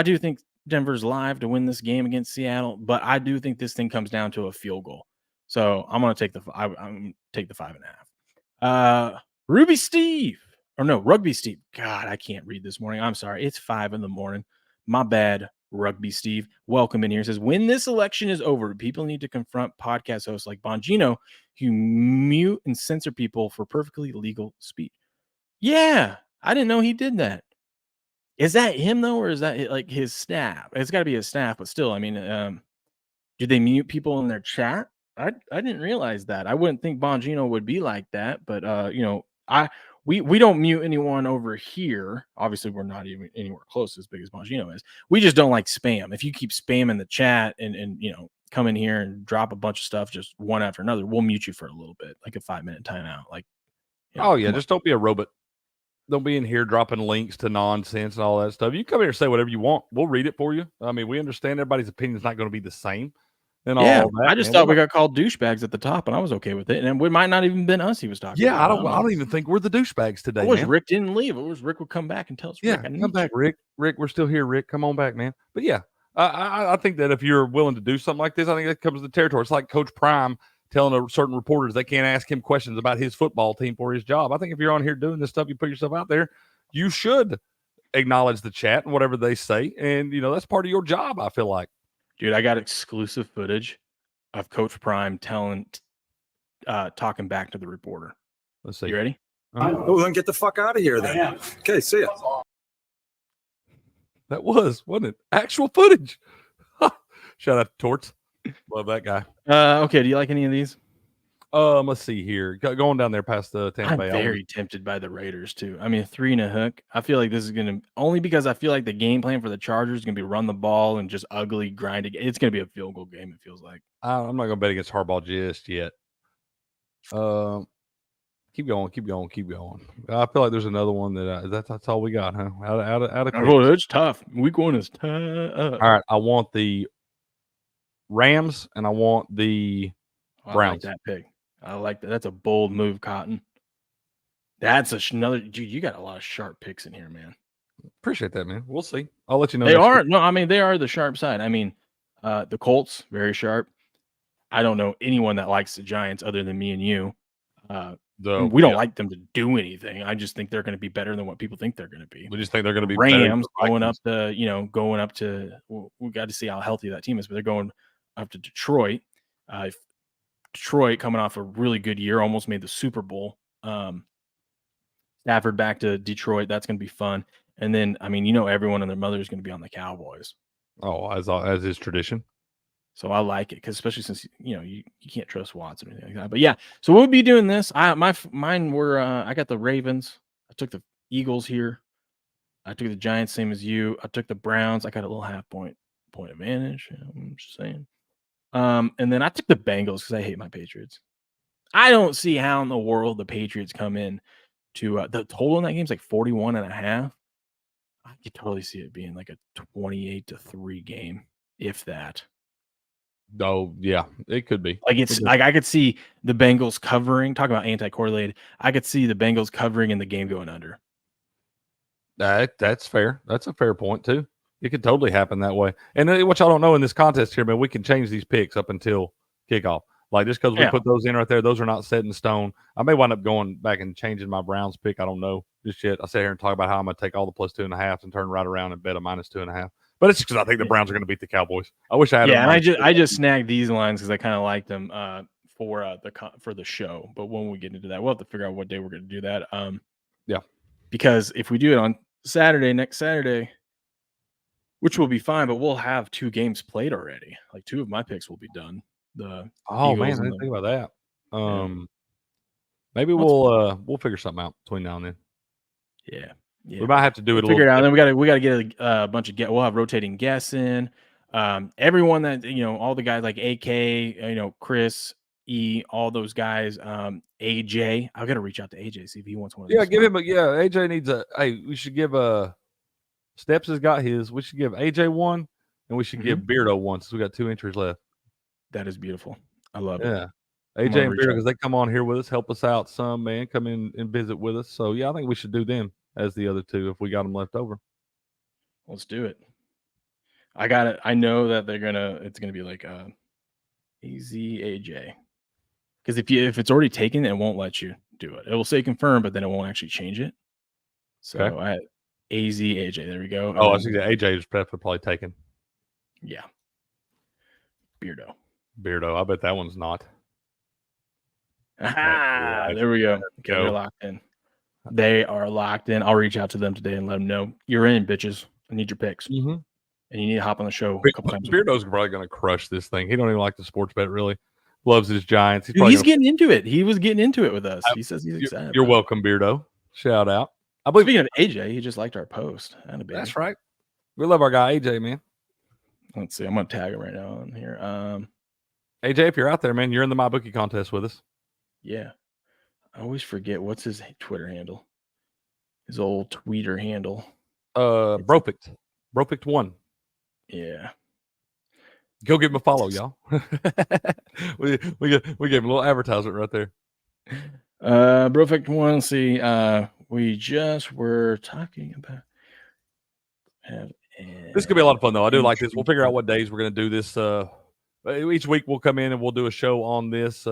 do think Denver's live to win this game against Seattle, but I do think this thing comes down to a field goal. So I'm gonna take the 5.5. Ruby Steve. Or no, Rugby Steve. God, I can't read this morning. I'm sorry. It's 5 a.m. My bad, Rugby Steve. Welcome in here. It says, when this election is over, people need to confront podcast hosts like Bongino who mute and censor people for perfectly legal speech. Yeah, I didn't know he did that. Is that him, though, or is that like his staff? It's got to be his staff, but still, I mean, do they mute people in their chat? I didn't realize that. I wouldn't think Bongino would be like that, but we don't mute anyone over here. Obviously, we're not even anywhere close as big as Bongino is. We just don't like spam. If you keep spamming the chat and come in here and drop a bunch of stuff just one after another, we'll mute you for a little bit, like a 5-minute timeout. Like, just don't be a robot. Don't be in here dropping links to nonsense and all that stuff. You come here and say whatever you want. We'll read it for you. I mean, we understand everybody's opinion is not going to be the same. And all that. I just thought we got called douchebags at the top, and I was okay with it. And it might not even been us he was talking Yeah, about. I don't even think we're the douchebags today. I wish man. Rick didn't leave. I wish Rick would come back and tell us. Yeah, Rick, come back, Rick. Rick, we're still here. Rick, come on back, man. But yeah, I think that if you're willing to do something like this, I think that comes to the territory. It's like Coach Prime telling certain reporters they can't ask him questions about his football team for his job. I think if you're on here doing this stuff, you put yourself out there, you should acknowledge the chat and whatever they say. And, that's part of your job, I feel like. Dude, I got exclusive footage of Coach Prime talking back to the reporter. Let's see. You ready? Well, then get the fuck out of here then. Okay, see ya. That wasn't it? Actual footage. Shout out to Torts. Love that guy. Okay, do you like any of these? Let's see here. Going down there past the Tampa Bay. I'm very tempted by the Raiders too. I mean, 3 and a hook. I feel like this is gonna only because I feel like the game plan for the Chargers is gonna be run the ball and just ugly grind it. It's gonna be a field goal game. It feels like. I'm not gonna bet against Harbaugh just yet. Keep going. I feel like there's another one that's all we got, huh? Out of. Oh, it's tough. Week 1 is tough. All right, I want the Rams and I want the Browns. I like that pick. I like that. That's a bold move, Cotton. That's another. Dude, you got a lot of sharp picks in here, man. Appreciate that, man. We'll see. I'll let you know. They are. No, I mean, they are the sharp side. I mean, the Colts, very sharp. I don't know anyone that likes the Giants other than me and you. We don't like them to do anything. I just think they're going to be better than what people think they're going to be. We just think they're going to be Rams going up to. Well, we got to see how healthy that team is, but they're going up to Detroit. Detroit coming off a really good year, almost made the Super Bowl. Stafford back to Detroit. That's going to be fun. And then, I mean, everyone and their mother is going to be on the Cowboys. Oh, as is tradition. So I like it because especially since you can't trust Watts or anything like that. But yeah, so we'll be doing this. Mine were I got the Ravens. I took the Eagles here. I took the Giants, same as you. I took the Browns. I got a little half point advantage. I'm just saying. And then I took the Bengals because I hate my Patriots. I don't see how in the world the Patriots come in to the total in that game is like 41.5. I could totally see it being like a 28-3 game, if that. Oh, yeah, it could be. Like it's like I could see the Bengals covering. Talk about anti-correlated. I could see the Bengals covering and the game going under. That's fair. That's a fair point too. It could totally happen that way. And what y'all don't know in this contest here, man, we can change these picks up until kickoff. Like just because we put those in right there, those are not set in stone. I may wind up going back and changing my Browns pick. I don't know just yet. I sit here and talk about how I'm going to take all the +2.5 and turn right around and bet a -2.5. But it's because I think the Browns are going to beat the Cowboys. I wish I had. Yeah, and I just snagged these lines because I kind of like them for the show. But when we get into that, we'll have to figure out what day we're going to do that. Yeah, because if we do it on next Saturday, which will be fine, but we'll have 2 games played already. Like 2 of my picks will be done. Man, I didn't think about that. Maybe we'll figure something out between now and then. Yeah. We might have to do it. Figure it out. And then we got to get a bunch of we'll have rotating guests in. Everyone that all the guys like AK, Chris E, all those guys. AJ, I've got to reach out to AJ see if he wants one. Of give him AJ needs a. Hey, we should give Steps has got his. We should give AJ one, and we should give Beardo one since we got 2 entries left. That is beautiful. I love it. Yeah. I'm AJ gonna and reach Beardo, out. because they come on here with us, help us out some, man. Come in and visit with us. So, yeah, I think we should do them as the other two if we got them left over. Let's do it. I got it. I know that it's gonna be like AZAJ. Because if it's already taken, it won't let you do it. It will say confirm, but then it won't actually change it. So Okay. I AZAJ. There we go. Oh, I And see that AJ is probably taken. yeah. Beardo. Beardo. I bet that one's not. Aha, there we go. Okay, they're locked in. They are locked in. I'll reach out to them today and let them know you're in, bitches. I need your picks. Mm-hmm. And you need to hop on the show a couple times. Beardo's probably going to crush this thing. He don't even like the sports bet, really. Loves his Giants. He's getting into it. He was getting into it with us. He says he's excited. You're welcome, Beardo. Shout out. I believe. Speaking of AJ, he just liked our post. That's right. We love our guy AJ, man. Let's see. I'm gonna tag him right now on here. AJ, if you're out there, man, you're in the MyBookie contest with us. Yeah. I always forget what's his Twitter handle. His old tweeter handle. Bropict. Bropict1. Yeah. Go give him a follow, y'all. we gave him a little advertisement right there. Bropict1. Let's see. We just were talking about this could be a lot of fun though. I do like this. We'll figure out what days we're going to do this. Each week we'll come in and we'll do a show on this.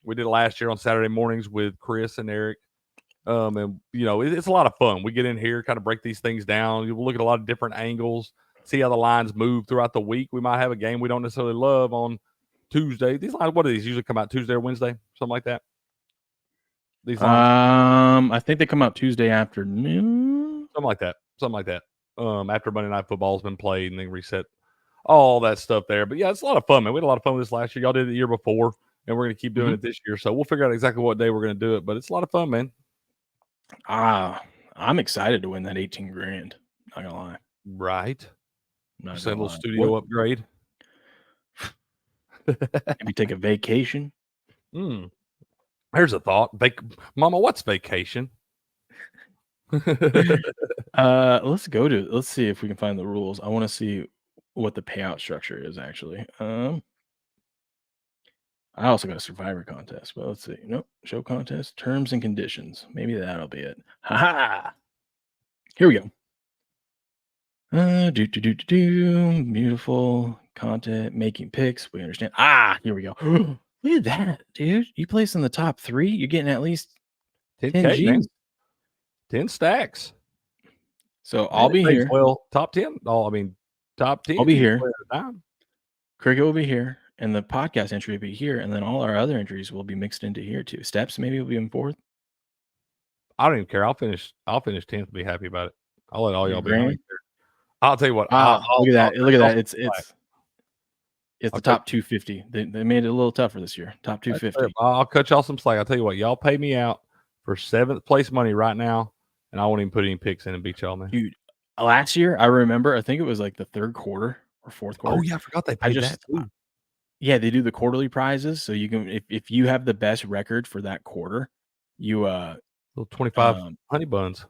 We did it last year on Saturday mornings with Chris and Eric. And you know, it's a lot of fun. We get in here, kind of break these things down. We'll look at a lot of different angles, see how the lines move throughout the week. We might have a game we don't necessarily love on Tuesday. These lines, what do these usually come out Tuesday or Wednesday? Something like that. These lines? I think they come out Tuesday afternoon. Something like that. After Monday Night Football's been played and then reset all that stuff there. But yeah, it's a lot of fun, man. We had a lot of fun with this last year. Y'all did it the year before, and we're going to keep doing it this year. So we'll figure out exactly what day we're going to do it. But it's a lot of fun, man. I'm excited to win that 18 grand. Not gonna lie. Right. Not Send a little studio upgrade. Maybe take a vacation. Here's a thought. Mama, what's vacation? Let's see if we can find the rules. I want to see what the payout structure is actually. I also got a survivor contest, but let's see. Nope. Show contest, terms and conditions. Maybe that'll be it. Haha. Here we go. Beautiful content, making picks. We understand. Here we go. Look at that, dude. You place in the top 3, you're getting at least 10 G's. 10 stacks. So I'll be here. Well, top 10. Top 10. I'll be here. Cricket will be here, and the podcast entry will be here, and then all our other entries will be mixed into here too. Steps maybe will be in 4th. I don't even care. I'll finish 10th and be happy about it. I'll let all y'all be Granny? I'll tell you what. Look at that. Look at that. It's the top 250. They made it a little tougher this year. Top 250. I'll cut y'all some slack. I'll tell you what. Y'all pay me out for 7th place money right now, and I won't even put any picks in and beat y'all, man. Dude, last year, I remember, I think it was like the 3rd quarter or 4th quarter. Oh, yeah. I forgot they paid that too. Yeah, they do the quarterly prizes. So you can, if you have the best record for that quarter, you little 25 honey buns.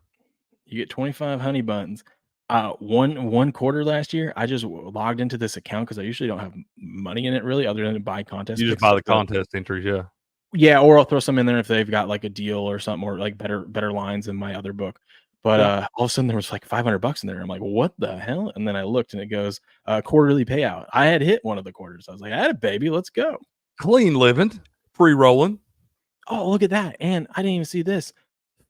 You get 25 honey buns. One quarter last year, I just logged into this account because I usually don't have money in it really, other than to buy contest. You just buy the contest entries, yeah. Yeah, or I'll throw some in there if they've got like a deal or something, or like better lines in my other book. But all of a sudden there was like $500 in there. I'm like, what the hell? And then I looked and it goes quarterly payout. I had hit one of the quarters. I was like, I had a baby, let's go. Clean living, free rolling. Oh, look at that. And I didn't even see this.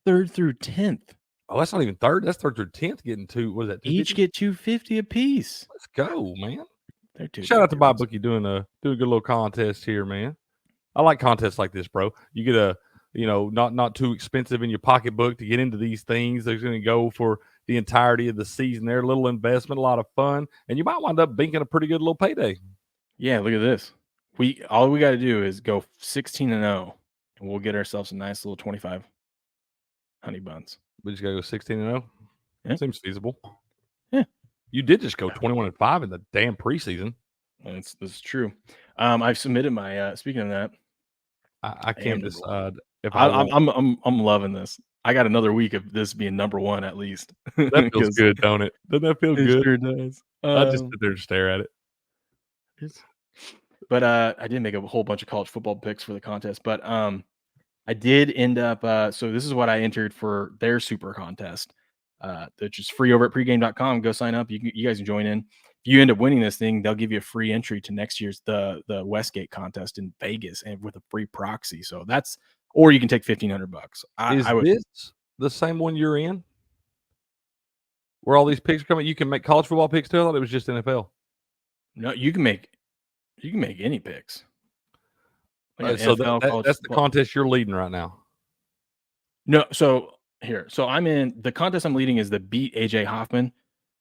3rd through 10th. Oh, that's not even 3rd. That's 3rd through 10th getting what is that? Each get $250 a piece. Let's go, man. They're Shout out to MyBookie doing a good little contest here, man. I like contests like this, bro. You get a, not too expensive in your pocketbook to get into these things. They're going to go for the entirety of the season. They're a little investment, a lot of fun, and you might wind up banking a pretty good little payday. Yeah, look at this. All we got to do is go 16-0, and we'll get ourselves a nice little 25 honey buns. We just got to go 16-0. Yeah. Seems feasible. Yeah. You did just go 21-5 in the damn preseason. This is true. I've submitted my. Speaking of that, I can't decide if I'm loving this. I got another week of this being number 1 at least. That feels good, don't it? Doesn't that feel good? Sure does. I just sit there and stare at it. But I did make a whole bunch of college football picks for the contest. But I did end up. So this is what I entered for their super contest, which is free over at pregame.com. Go sign up. You guys can join in. If you end up winning this thing, they'll give you a free entry to next year's the Westgate contest in Vegas, and with a free proxy. So that's, or you can take $1,500. Is this the same one you're in? Where all these picks are coming? You can make college football picks too? I thought it was just NFL. No, you can make any picks. Like So NFL, that's the contest you're leading right now. No, so I'm in the contest. I'm leading is the Beat AJ Hoffman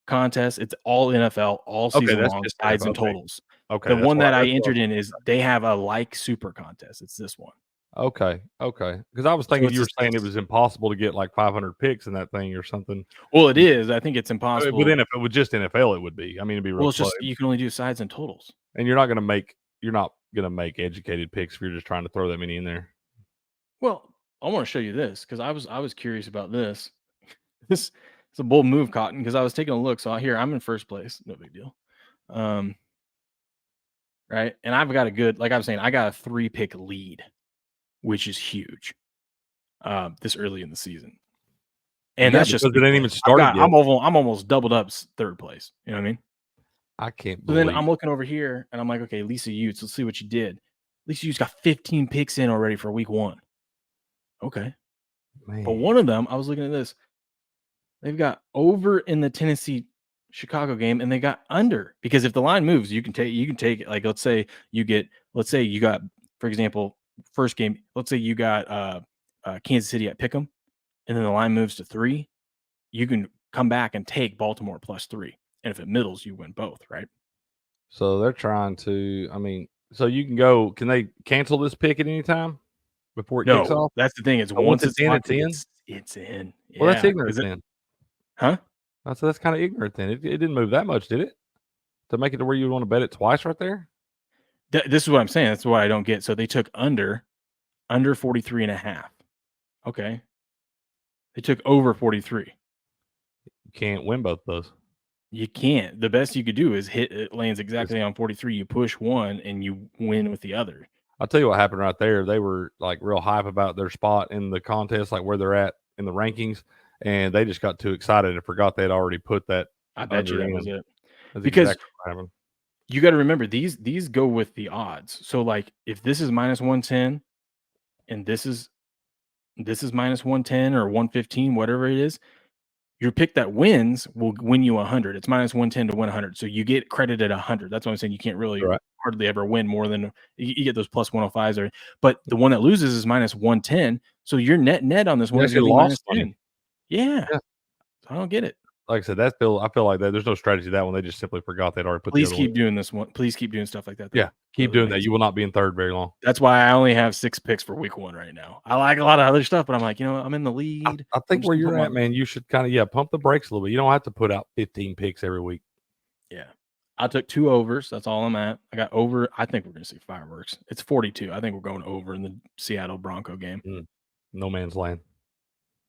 contest. It's all NFL, all season long, sides and totals. Okay. The one that I entered in is they have a like super contest. It's this one. Okay. Because I was thinking you were saying it was impossible to get like 500 picks in that thing or something. Well, it is. I think it's impossible. With NFL, with just NFL, it would be. I mean, it'd be real. Well, it's just you can only do sides and totals, and you're not going to make educated picks if you're just trying to throw that many in there. Well, I want to show you this because I was curious about this. This is a bold move, Cotton, because I was taking a look. So here I'm in first place. No big deal. Right, and I've got a good, like I was saying, I got a 3-pick lead, which is huge. This early in the season, and that's just because it ain't even started yet. I'm almost doubled up third place. You know what I mean? I can't. So then I'm looking over here, and I'm like, okay, Lisa Utes. Let's see what you did. Lisa Utes got 15 picks in already for week 1. Okay, man. But one of them, I was looking at this. They've got over in the Tennessee Chicago game, and they got under, because if the line moves, you can take it. Like let's say you got, for example, first game. Let's say you got Kansas City at Pick'em, and then the line moves to 3. You can come back and take Baltimore +3, and if it middles, you win both, right? So they're trying to. I mean, so you can go. Can they cancel this pick at any time before it kicks off? That's the thing. It's once it's in, it's in. Well, that's Yeah, ignorant then. Huh? So that's kind of ignorant then. It didn't move that much, did it? To make it to where you want to bet it twice right there? This is what I'm saying. That's what I don't get. So they took under 43.5. Okay. They took over 43. You can't win both those. You can't. The best you could do is hit it lands exactly on 43. You push one and you win with the other. I'll tell you what happened right there. They were like real hype about their spot in the contest, like where they're at in the rankings, and they just got too excited and forgot they'd already put that. I bet you that was it. That's because exactly what happened. You got to remember these go with the odds. So like if this is -110 and this is -110 or 115, whatever it is, your pick that wins will win you 100. It's -110 to win 100. So you get credited 100. That's what I'm saying. You can't really hardly ever win more than you get those +105s, or but the one that loses is -110. So your net on this one is going to be -10. Yeah. I don't get it. Like I said, I feel like that. There's no strategy to that one. They just simply forgot they'd already put. Please keep doing this one. Please keep doing stuff like that. Yeah, keep doing that. You will not be in third very long. That's why I only have 6 picks for week 1 right now. I like a lot of other stuff, but I'm like, I'm in the lead. I think where you're at, man, you should kind of pump the brakes a little bit. You don't have to put out 15 picks every week. Yeah, I took 2 overs. That's all I'm at. I got over. I think we're going to see fireworks. It's 42. I think we're going over in the Seattle Bronco game. No man's land.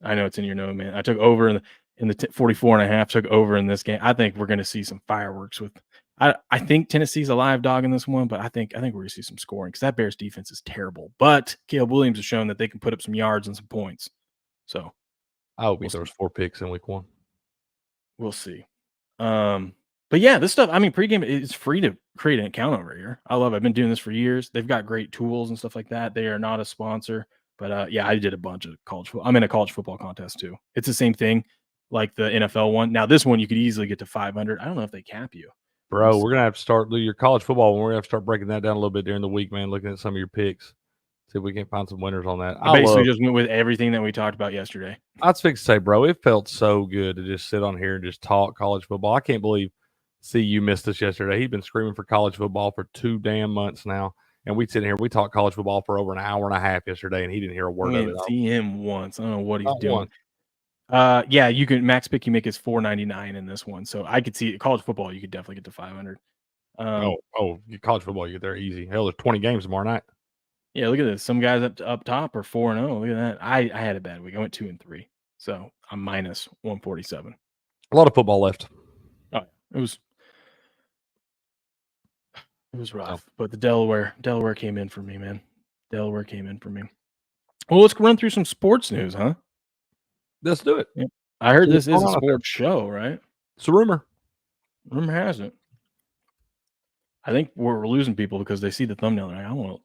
I know it's in your no man. I took over in the 44.5. Took over in this game. I think we're going to see some fireworks with. I think Tennessee's a live dog in this one, but I think we're going to see some scoring because that Bears defense is terrible. But Caleb Williams has shown that they can put up some yards and some points. So I hope he throws 4 picks in week 1. We'll see. But yeah, this stuff. I mean, pregame is free to create an account over here. I love it. I've been doing this for years. They've got great tools and stuff like that. They are not a sponsor, but yeah, I did a bunch of college football. I'm in a college football contest too. It's the same thing like the NFL one. Now this one you could easily get to 500. I don't know if they cap you. Bro, we're gonna have to start your college football. We're gonna have to start breaking that down a little bit during the week, man. Looking at some of your picks, see if we can find some winners on that. I basically just went with everything that we talked about yesterday. I was fixing to say, bro, it felt so good to just sit on here and just talk college football. I can't believe you missed us yesterday. He'd been screaming for college football for 2 damn months now, and we sit here. We talked college football for over an hour and a half yesterday, and he didn't hear a word of it. See him once. I don't know what he's doing. Yeah, you can max pick you make is $4.99 in this one. So I could see college football. You could definitely get to 500. College football, you get there easy. Hell, there's 20 games tomorrow night. Yeah, look at this. Some guys up top are 4-0. Look at that. I had a bad week. I went 2-3, so I'm -147. A lot of football left. Oh, it was. It was rough, but the Delaware came in for me, man. Delaware came in for me. Well, let's run through some sports news, huh? Let's do it. Yeah. I heard What's this is going a on out there? sports show, right? It's a rumor. Rumor has it. I think we're losing people because they see the thumbnail. Like, I want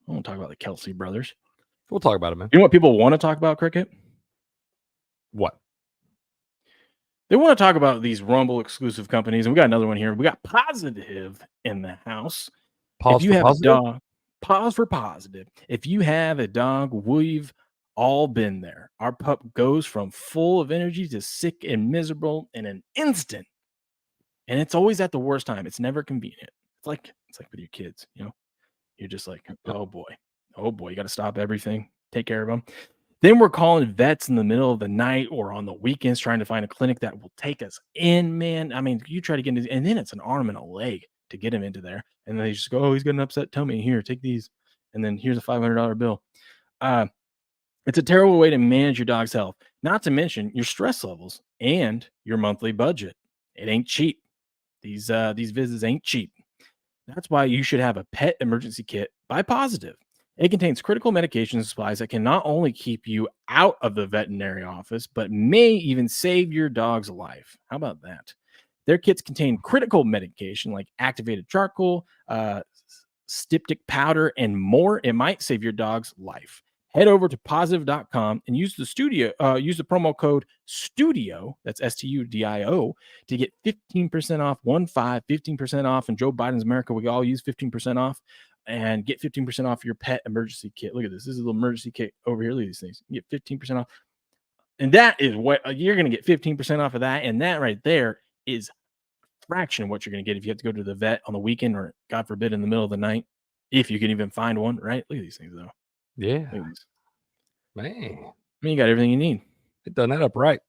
to talk about the Kelce brothers. We'll talk about it, man. You know what people want to talk about, Cricket? What? They want to talk about these Rumble exclusive companies, and we got another one here. We got Positive in the house. Pause if you for have positive? a dog, pause for Positive. If you have a dog, we've all been there. Our pup goes from full of energy to sick and miserable in an instant, and it's always at the worst time. It's never convenient. It's like with your kids, you know. You're just like, oh boy, you got to stop everything, take care of them. Then we're calling vets in the middle of the night or on the weekends trying to find a clinic that will take us in, man. I mean, you try to get into, and then it's an arm and a leg to get him into there. And then they just go, oh, he's got an upset tummy. Here, take these. And then here's a $500 bill. It's a terrible way to manage your dog's health, not to mention your stress levels and your monthly budget. It ain't cheap. These visits ain't cheap. That's why you should have a pet emergency kit by Positive. It contains critical medications and supplies that can not only keep you out of the veterinary office, but may even save your dog's life. How about that? Their kits contain critical medication like activated charcoal, styptic powder, and more. It might save your dog's life. Head over to positive.com and use the promo code STUDIO, that's STUDIO, to get 15% off, 15% off. In Joe Biden's America, we all use 15% off and get 15% off your pet emergency kit. Look at this. This is a little emergency kit over here. Look at these things. You get 15% off. And that is what you're going to get 15% off of that. And that right there is a fraction of what you're going to get if you have to go to the vet on the weekend or, God forbid, in the middle of the night, if you can even find one, right? Look at these things, though. Yeah. Man. I mean, you got everything you need. It done that up right.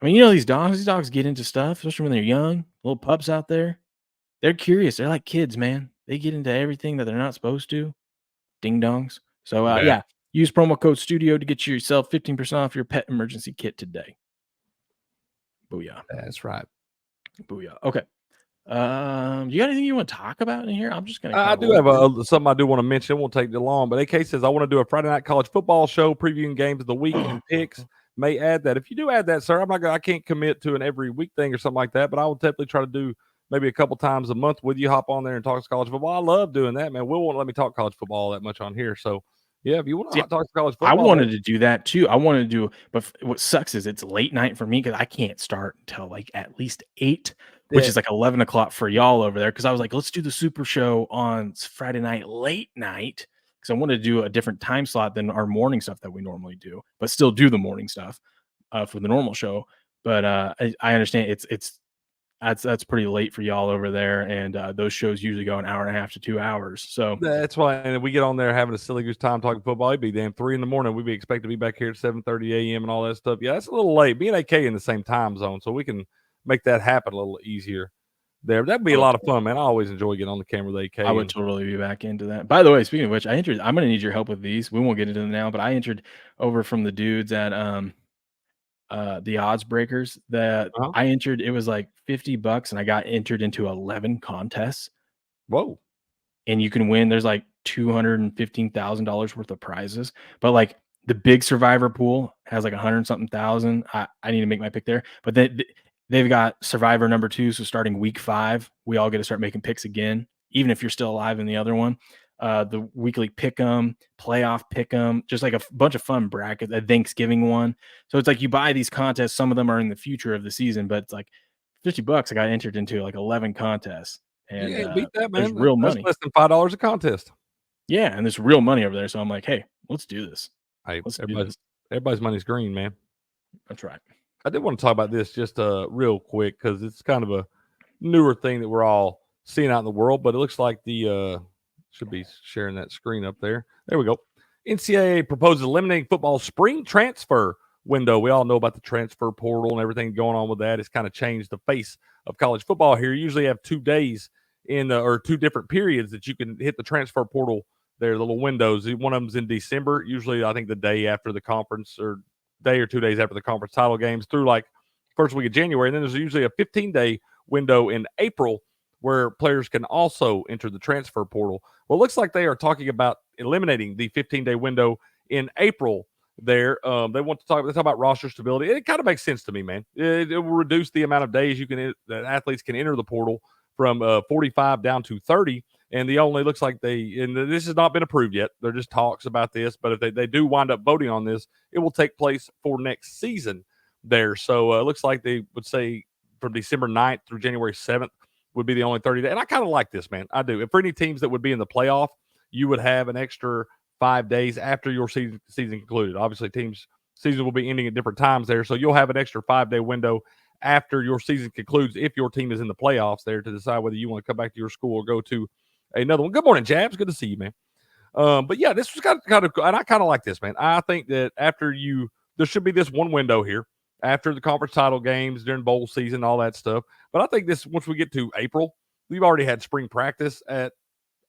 I mean, you know, these dogs get into stuff, especially when they're young, little pups out there. They're curious. They're like kids, man. They get into everything that they're not supposed to. Ding dongs. So, yeah, use promo code STUDIO to get yourself 15% off your pet emergency kit today. Booyah. That's right. Booyah. Okay. You got anything you want to talk about in here? I'm just going to. I do have something I do want to mention. It won't take too long, but AK says I want to do a Friday night college football show previewing games of the week and picks. May add that. If you do add that, sir, I can't commit to an every week thing or something like that, but I will definitely try to do maybe a couple times a month with you. Hop on there and talk college football. I love doing that, man. Will won't let me talk college football that much on here, so yeah. If you want to talk college football, I wanted to do that too. I wanted to do, but what sucks is it's late night for me because I can't start until like at least 8. Which is like 11 o'clock for y'all over there. Because I was like, let's do the Super Show on Friday night, late night. Because I wanted to do a different time slot than our morning stuff that we normally do, but still do the morning stuff for the normal show. But I understand that's pretty late for y'all over there, and those shows usually go an hour and a half to 2 hours. So that's why. And we get on there having a silly goose time talking football. It'd be damn 3 a.m. We'd be expected to be back here at 7:30 a.m. and all that stuff. Yeah, that's a little late. Being AK in the same time zone, so we can make that happen a little easier there. That'd be a lot of fun, man. I always enjoy getting on the camera with AK. I would totally be back into that. By the way, speaking of which, I'm going to need your help with these. We won't get into them now, but I entered over from the dudes at the odds breakers that I entered. It was like $50 and I got entered into 11 contests. Whoa. And you can win. There's like $215,000 worth of prizes, but like the big survivor pool has like 100 something thousand. I need to make my pick there, but they've got survivor number 2. So starting week 5, we all get to start making picks again, even if you're still alive in the other one. The weekly pick'em, playoff pick'em, just like a bunch of fun brackets, a Thanksgiving one. So it's like you buy these contests. Some of them are in the future of the season, but it's like $50. I got entered into like 11 contests, and you ain't beat that, man. There's real money. That's less than $5 a contest. Yeah, and there's real money over there. So I'm like, hey, let's do this. Hey, everybody's money's green, man. That's right. I did want to talk about this just real quick because it's kind of a newer thing that we're all seeing out in the world, but it looks like the should be sharing that screen up there. There we go. NCAA proposes eliminating football spring transfer window. We all know about the transfer portal and everything going on with that. It's kind of changed the face of college football here. You usually have 2 days or 2 different periods that you can hit the transfer portal there, the little windows. One of them's in December, usually I think the day after the conference or day or 2 days after the conference title games through like first week of January. And then there's usually a 15-day window in April where players can also enter the transfer portal. Well, it looks like they are talking about eliminating the 15-day window in April there. They talk about roster stability. It kind of makes sense to me, man. It will reduce the amount of days that athletes can enter the portal from 45 down to 30. And looks like this has not been approved yet. They're just talks about this. But if they do wind up voting on this, it will take place for next season there. So it looks like they would say from December 9th through January 7th would be the only 30 days. And I kind of like this, man. I do. If for any teams that would be in the playoff, you would have an extra 5 days after your season concluded. Obviously, teams' season will be ending at different times there. So you'll have an extra 5-day window after your season concludes if your team is in the playoffs there to decide whether you want to come back to your school or go to another one. Good morning, Jabs. Good to see you, man. But yeah, this was kind of, and I kind of like this, man. I think that there should be this one window here after the conference title games during bowl season, all that stuff. But I think once we get to April, we've already had spring practice at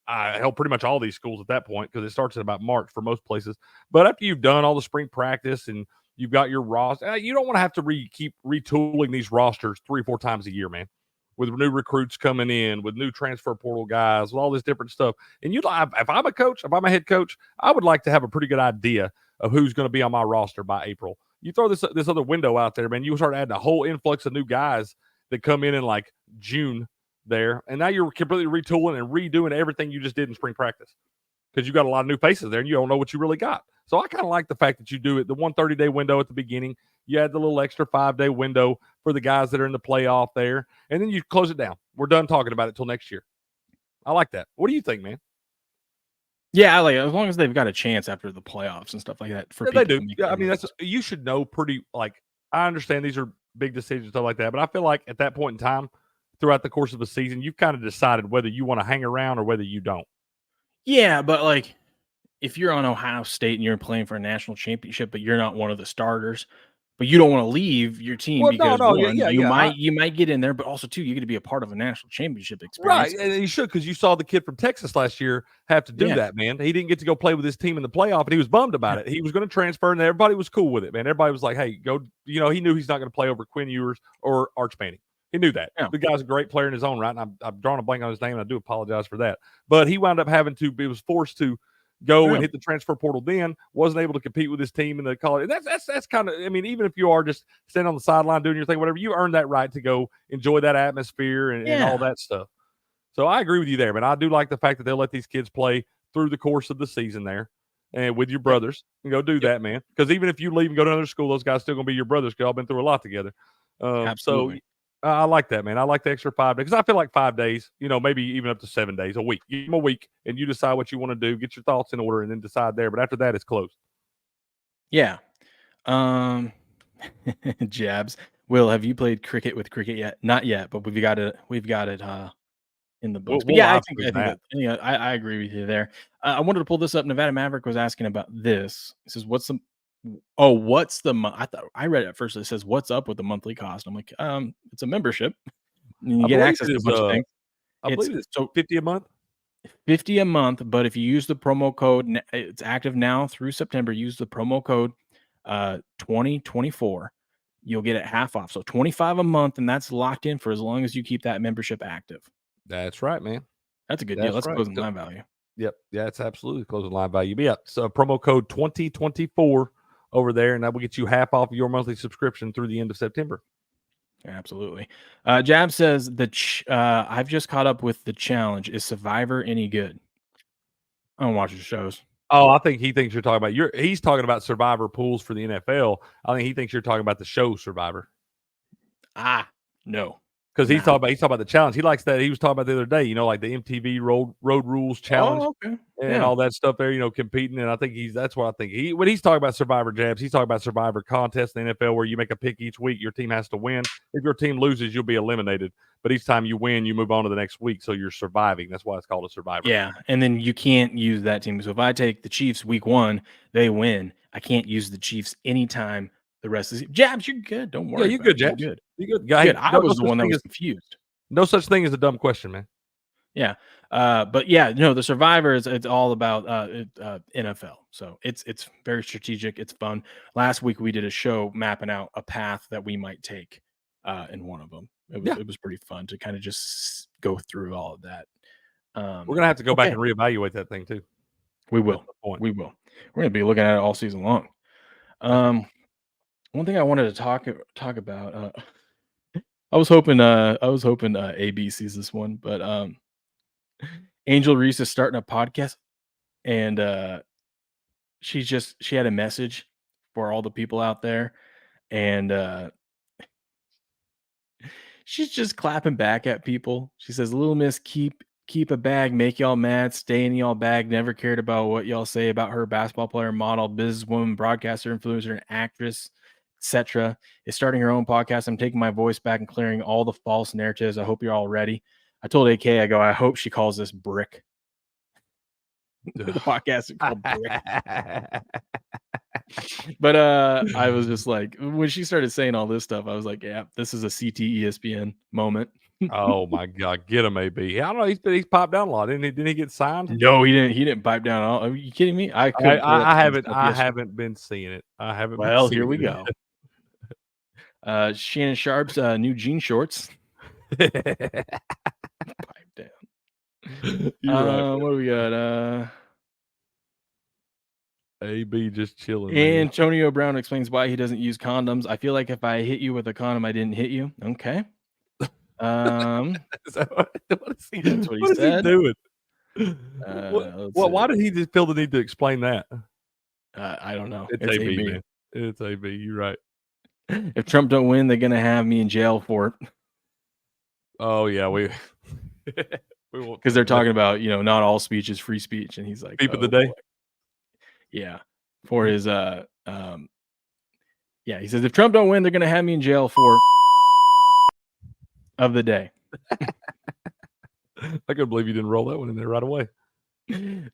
pretty much all these schools at that point because it starts at about March for most places. But after you've done all the spring practice and you've got your roster, you don't want to have to keep retooling these rosters 3 or 4 times a year, man. With new recruits coming in, with new transfer portal guys, with all this different stuff. And if I'm a coach, if I'm a head coach, I would like to have a pretty good idea of who's going to be on my roster by April. You throw this other window out there, man, you start adding a whole influx of new guys that come in like June there, and now you're completely retooling and redoing everything you just did in spring practice because you got a lot of new faces there and you don't know what you really got. So I kind of like the fact that you do it, the 130-day window at the beginning. You add the little extra 5-day window for the guys that are in the playoff there, and then you close it down. We're done talking about it till next year. I like that. What do you think, man? Yeah, I like it. As long as they've got a chance after the playoffs and stuff like that. They do. Yeah, I mean, you should know pretty. Like, I understand these are big decisions, stuff like that, but I feel like at that point in time, throughout the course of the season, you've kind of decided whether you want to hang around or whether you don't. Yeah, but like, if you're on Ohio State and you're playing for a national championship, but you're not one of the starters, but you don't want to leave your team because you might get in there, but also too, you get to be a part of a national championship experience. Right, and you should because you saw the kid from Texas last year have to do that, man. He didn't get to go play with his team in the playoff, and he was bummed about it. He was going to transfer, and everybody was cool with it, man. Everybody was like, "Hey, go!" He knew he's not going to play over Quinn Ewers or Arch Manning. He knew that. Yeah. The guy's a great player in his own right, and I'm drawing a blank on his name, and I do apologize for that. But he wound up he was forced to go and hit the transfer portal then, wasn't able to compete with his team in the college. And that's kind of, I mean, even if you are just standing on the sideline doing your thing, whatever, you earn that right to go enjoy that atmosphere and all that stuff. So I agree with you there, man. I do like the fact that they'll let these kids play through the course of the season there and with your brothers and go do that, man. Because even if you leave and go to another school, those guys still going to be your brothers because y'all been through a lot together. Absolutely. So I like that, man. I like the extra 5 days because I feel like 5 days, maybe even up to 7 days, a week. Give them a week and you decide what you want to do, get your thoughts in order, and then decide there. But after that, it's closed. Yeah. Jabs. Will, have you played cricket with cricket yet? Not yet, but we've got it in the books. But yeah, I agree with you there. I wanted to pull this up. Nevada Maverick was asking about this. He says, what's the I read it at first. It says, what's up with the monthly cost? I'm like, it's a membership. You get access to a bunch of things. I believe it's $50 a month. $50 a month, but if you use the promo code, it's active now through September. Use the promo code 2024. You'll get it half off. So $25 a month, and that's locked in for as long as you keep that membership active. That's right, man. That's a good deal. That's closing line value. Yep. Yeah, it's absolutely closing line value. But yeah, so promo code 2024 over there, and that will get you half off of your monthly subscription through the end of September. Absolutely. Jab says I've just caught up with the challenge. Is Survivor any good? I don't watch the shows. Oh, I think he thinks you're talking about he's talking about Survivor pools for the NFL. I think he thinks you're talking about the show Survivor. No. Because he's talking about the challenge. He likes that. He was talking about the other day, like the MTV Road Rules Challenge and all that stuff there, competing. And I think that's what I think. When he's talking about Survivor Jabs, he's talking about Survivor contest in the NFL where you make a pick each week. Your team has to win. If your team loses, you'll be eliminated. But each time you win, you move on to the next week. So you're surviving. That's why it's called a Survivor. Yeah. And then you can't use that team. So if I take the Chiefs week 1, they win. I can't use the Chiefs anytime the rest of the season. Jabs, you're good. Don't worry. Yeah, you're good, Jabs. You're good. You're good. Guy, I was the one that was confused. No such thing as a dumb question, man. Yeah. But yeah, the Survivor it's all about NFL. So it's very strategic. It's fun. Last week we did a show mapping out a path that we might take in one of them. It was pretty fun to kind of just go through all of that. We're gonna have to go back and reevaluate that thing too. We will. We will. We're gonna be looking at it all season long. One thing I wanted to talk about. I was hoping AB sees this one, but Angel Reese is starting a podcast, and she had a message for all the people out there, and she's just clapping back at people. She says, "Little Miss keep a bag, make y'all mad, stay in y'all bag, never cared about what y'all say about her, basketball player, model, businesswoman, broadcaster, influencer, and actress, etc. is starting her own podcast. I'm taking my voice back and clearing all the false narratives. I hope you're all ready." I told AK, I hope she calls this Brick. The podcast is called Brick. But I was just like, when she started saying all this stuff, I was like, yeah, this is a CT ESPN moment. Oh my God, get him, AB. I don't know. He's popped down a lot, didn't he? Didn't he get signed? No, he didn't. He didn't pipe down at all. Are you kidding me? I haven't been seeing it. I haven't. Well, here we go. Shannon Sharp's new jean shorts. Pipe down. Right, what do we got? AB just chilling. Man. Antonio Brown explains why he doesn't use condoms. I feel like if I hit you with a condom, I didn't hit you. Okay. Is that what is he, that's what he what said. Is he doing? Why did he just feel the need to explain that? I don't know. It's AB, man. It's AB. You're right. If Trump don't win, they're gonna have me in jail for it. Oh yeah, we won't, because they're talking about not all speech is free speech, and he's like beep of the day. Boy. Yeah, for his yeah, he says if Trump don't win, they're gonna have me in jail for of the day. I couldn't believe you didn't roll that one in there right away.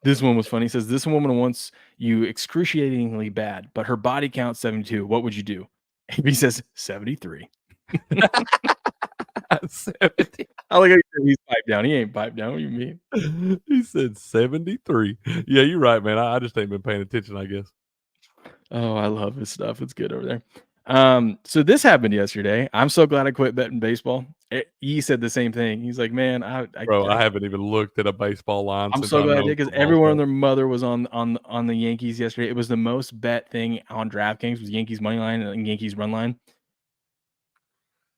This one was funny. He says this woman wants you excruciatingly bad, but her body count 72. What would you do? AB says 73. 70. I like how he said he's piped down. He ain't piped down. What do you mean? He said 73. Yeah, you're right, man. I just ain't been paying attention, I guess. Oh, I love his stuff. It's good over there. So this happened yesterday. I'm so glad I quit betting baseball. He said the same thing. He's like, man, I haven't even looked at a baseball line. I'm so glad I did, because everyone and their mother was on the Yankees yesterday. It was the most bet thing on DraftKings was Yankees money line and Yankees run line.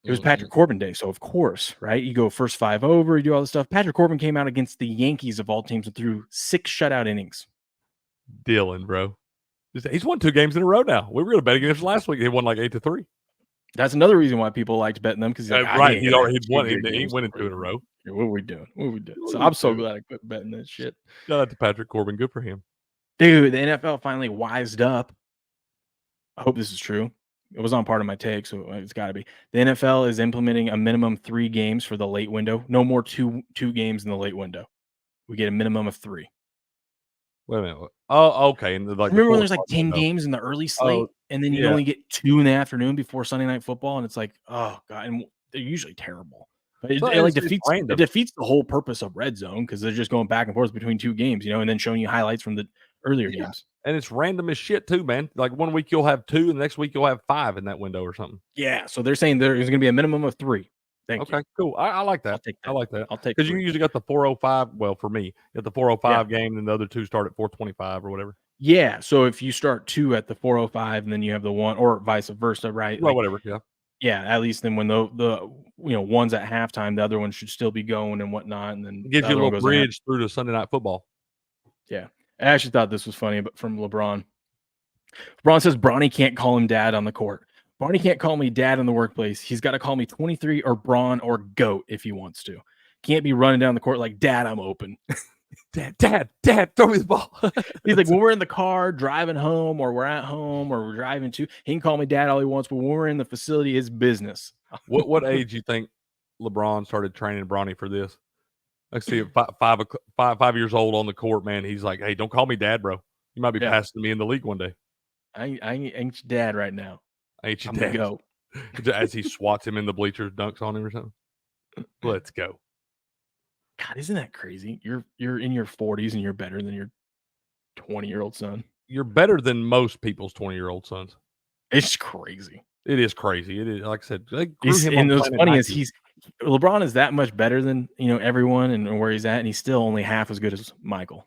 It was Patrick Corbin day, so of course, right? You go first 5 over, you do all this stuff. Patrick Corbin came out against the Yankees of all teams and threw 6 shutout innings. Dylan, bro. He's won 2 games in a row now. We were going to bet against him last week. He won like 8-3. That's another reason why people liked betting them, because like, right. He won 2 in a row. What are we doing? So I'm so glad I quit betting that shit. Shout out to Patrick Corbin. Good for him. Dude, the NFL finally wised up. I hope this is true. It was on part of my take, so it's got to be. The NFL is implementing a minimum 3 games for the late window. No more two games in the late window. We get a minimum of 3. Wait a minute. Oh, okay. And remember when there's like 10 games in the early slate, and then you only get 2 in the afternoon before Sunday Night Football, and it's like, oh god, and they're usually terrible. It defeats the whole purpose of Red Zone, because they're just going back and forth between 2 games, and then showing you highlights from the earlier games. And it's random as shit too, man. Like one week you'll have 2, and the next week you'll have 5 in that window or something. Yeah, so they're saying there's going to be a minimum of 3. Okay, cool. I like that. I like that. I'll take, because you usually got the 4:05. Well, for me, you got the 4:05 game, and the other 2 start at 4:25 or whatever. Yeah, so if you start 2 at the 4:05, and then you have the 1, or vice versa, right? Well, whatever. Yeah. Yeah, at least then when the one's at halftime, the other one should still be going and whatnot, and then it gives you a little bridge through to Sunday Night Football. Yeah, I actually thought this was funny, but from LeBron. LeBron says Bronny can't call him dad on the court. Bronny can't call me dad in the workplace. He's got to call me 23 or Braun or GOAT if he wants to. Can't be running down the court like, Dad, I'm open. Dad, throw me the ball. He's like, when we're in the car driving home, or we're at home, or we're driving to, he can call me dad all he wants, but when we're in the facility, it's business. What age you think LeBron started training Bronny for this? I see it 5 years old on the court, man. He's like, hey, don't call me dad, bro. You might be passing me in the league one day. I ain't your dad right now. Ain't your dad. Go. As he swats him in the bleachers, dunks on him or something. Let's go. God, isn't that crazy? You're in your 40s and you're better than your 20-year-old son. You're better than most people's 20-year-old sons. It's crazy. It is crazy. It is, like I said, they grew him And on what's Planet funny is Nike. LeBron is that much better than everyone and where he's at, and he's still only half as good as Michael.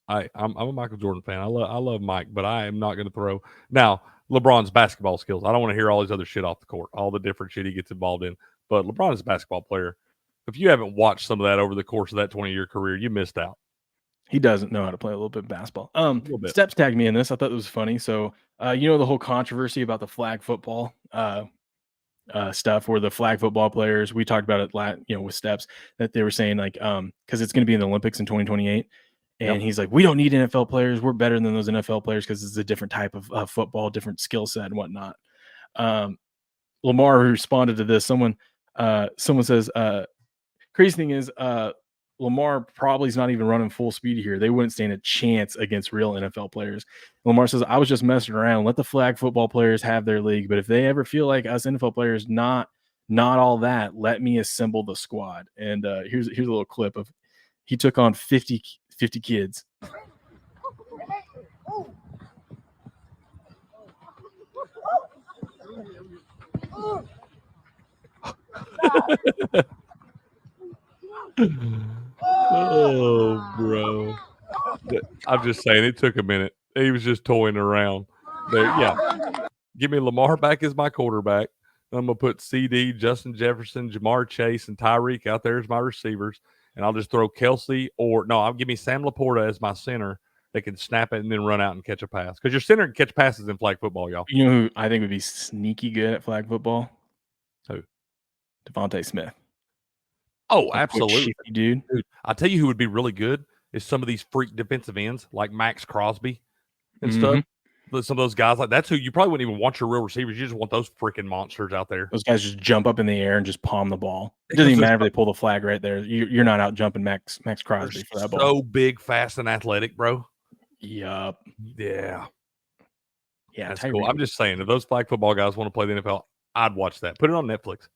I'm a Michael Jordan fan. I love Mike, but I am not going to throw now LeBron's basketball skills. I don't want to hear all his other shit off the court, all the different shit he gets involved in. But LeBron is a basketball player. If you haven't watched some of that over the course of that 20-year career, you missed out. He doesn't know how to play a little bit of basketball. little bit. Steps tagged me in this. I thought it was funny. So, the whole controversy about the flag football stuff, where the flag football players, we talked about it, with Steps, that they were saying like, because it's going to be in the Olympics in 2028, and he's like, we don't need NFL players. We're better than those NFL players because it's a different type of football, different skill set and whatnot. Lamar responded to this. Someone says, crazy thing is, Lamar probably is not even running full speed here. They wouldn't stand a chance against real NFL players. Lamar says, I was just messing around. Let the flag football players have their league. But if they ever feel like us NFL players not all that, let me assemble the squad. And here's a little clip of he took on 50 kids. Oh, bro. I'm just saying, it took a minute. He was just toying around. There, yeah. Give me Lamar back as my quarterback. I'm going to put CD, Justin Jefferson, Jamar Chase, and Tyreek out there as my receivers. And I'll just throw Kelce I'll give me Sam Laporta as my center that can snap it and then run out and catch a pass. Because your center can catch passes in flag football, y'all. You know who I think would be sneaky good at flag football? Who? Devontae Smith. Oh, absolutely. Dude. I'll tell you who would be really good is some of these freak defensive ends like Max Crosby and stuff. Some of those guys, like that's who you probably wouldn't even want your real receivers. You just want those freaking monsters out there. Those guys just jump up in the air and just palm the ball. It doesn't even matter if they pull the flag right there. You're not out jumping Max Crosby for that ball. So big, fast, and athletic, bro. Yup. Yeah. Yeah, that's cool. I'm just saying, if those flag football guys want to play the NFL, I'd watch that. Put it on Netflix.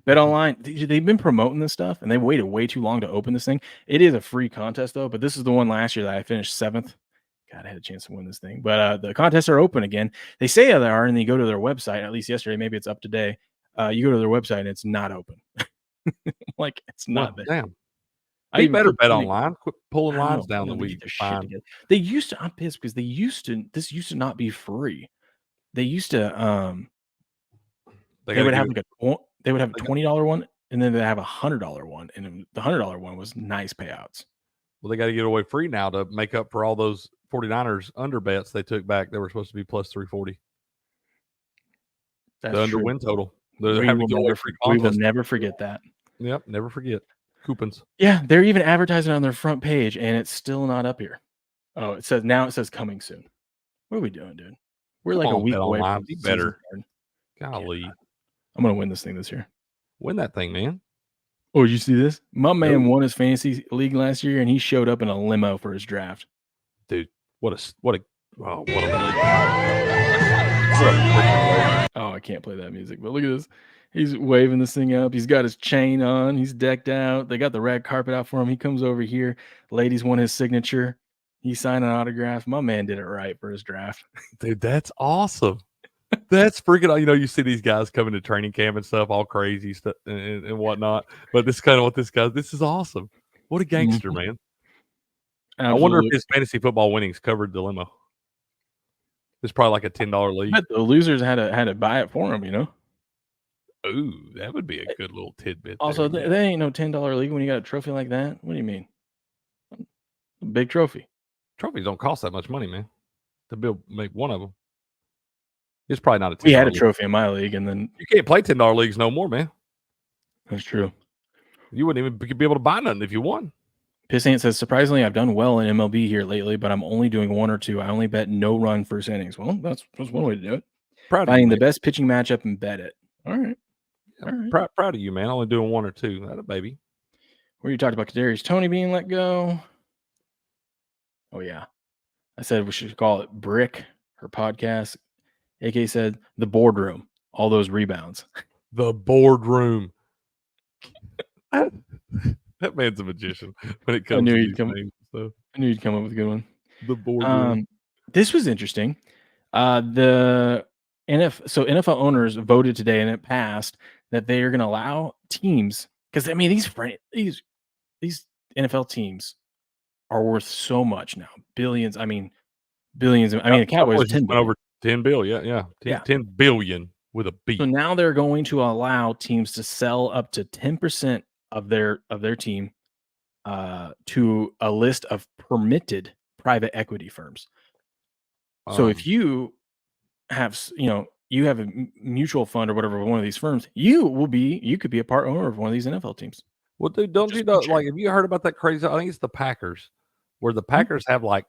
Bet Online, they've been promoting this stuff, and they waited way too long to open this thing. It is a free contest, though, but this is the one last year that I finished 7th. God, I had a chance to win this thing. But the contests are open again. They say they are, and you go to their website, at least yesterday, maybe it's up today. You go to their website, and it's not open. Like, it's not there. Damn. You better bet online. Quit pulling lines down the week. They used to, I'm pissed because this used to not be free. They used to, they would have a $20 one, and then they have a $100 one, and the $100 one was nice payouts. Well, they got to get away free now to make up for all those 49ers under bets they took back. They were supposed to be plus 340. That's the under true. win total. We will never forget that. Yep, never forget. Coupons. Yeah, they're even advertising on their front page, and it's still not up here. Oh, it says coming soon. What are we doing, dude? We're like a week away from better. Golly. I'm gonna win this thing this year. Win that thing, man. Oh, you see this? My man won his fantasy league last year, and he showed up in a limo for his draft. Dude, what a Oh, I can't play that music, but look at this. He's waving this thing up. He's got his chain on. He's decked out. They got the red carpet out for him. He comes over here. Ladies want his signature. He signed an autograph. My man did it right for his draft. Dude, that's awesome. That's freaking, you see these guys coming to training camp and stuff, all crazy stuff and whatnot. But this is kind of what this is awesome. What a gangster, man. Absolutely. I wonder if his fantasy football winnings covered the limo. It's probably like a $10 league. But the losers had to buy it for him, Ooh, that would be a good little tidbit. Also, there ain't no $10 league when you got a trophy like that. What do you mean? A big trophy. Trophies don't cost that much money, man. To make one of them. It's probably not a $10 We had a league. trophy in my league, and then you can't play $10 leagues no more, man. That's true. You wouldn't even be able to buy nothing if you won. Piss Ant says, surprisingly, I've done well in MLB here lately, but I'm only doing 1 or 2. I only bet no run first innings. Well, that's one way to do it. Finding the best pitching matchup and bet it. All right. Proud of you, man. Only doing 1 or 2. That a baby. Where you talked about Kadarius Toney being let go. Oh, yeah. I said we should call it Brick, her podcast. AK said the boardroom, all those rebounds. The boardroom. That man's a magician when it comes to these things. So. I knew you'd come up with a good one. The boardroom. This was interesting. The NFL owners voted today, and it passed that they are going to allow teams, because I mean these NFL teams are worth so much now, billions. I mean billions. I mean the Cowboys just 10 went over 10 billion. Yeah. 10 billion with a B. So now they're going to allow teams to sell up to 10% of their team to a list of permitted private equity firms. So if you have, you have a mutual fund or whatever, one of these firms, you could be a part owner of one of these NFL teams. Well, dude, don't you know? Like, have you heard about that crazy? I think it's the Packers, where the Packers have like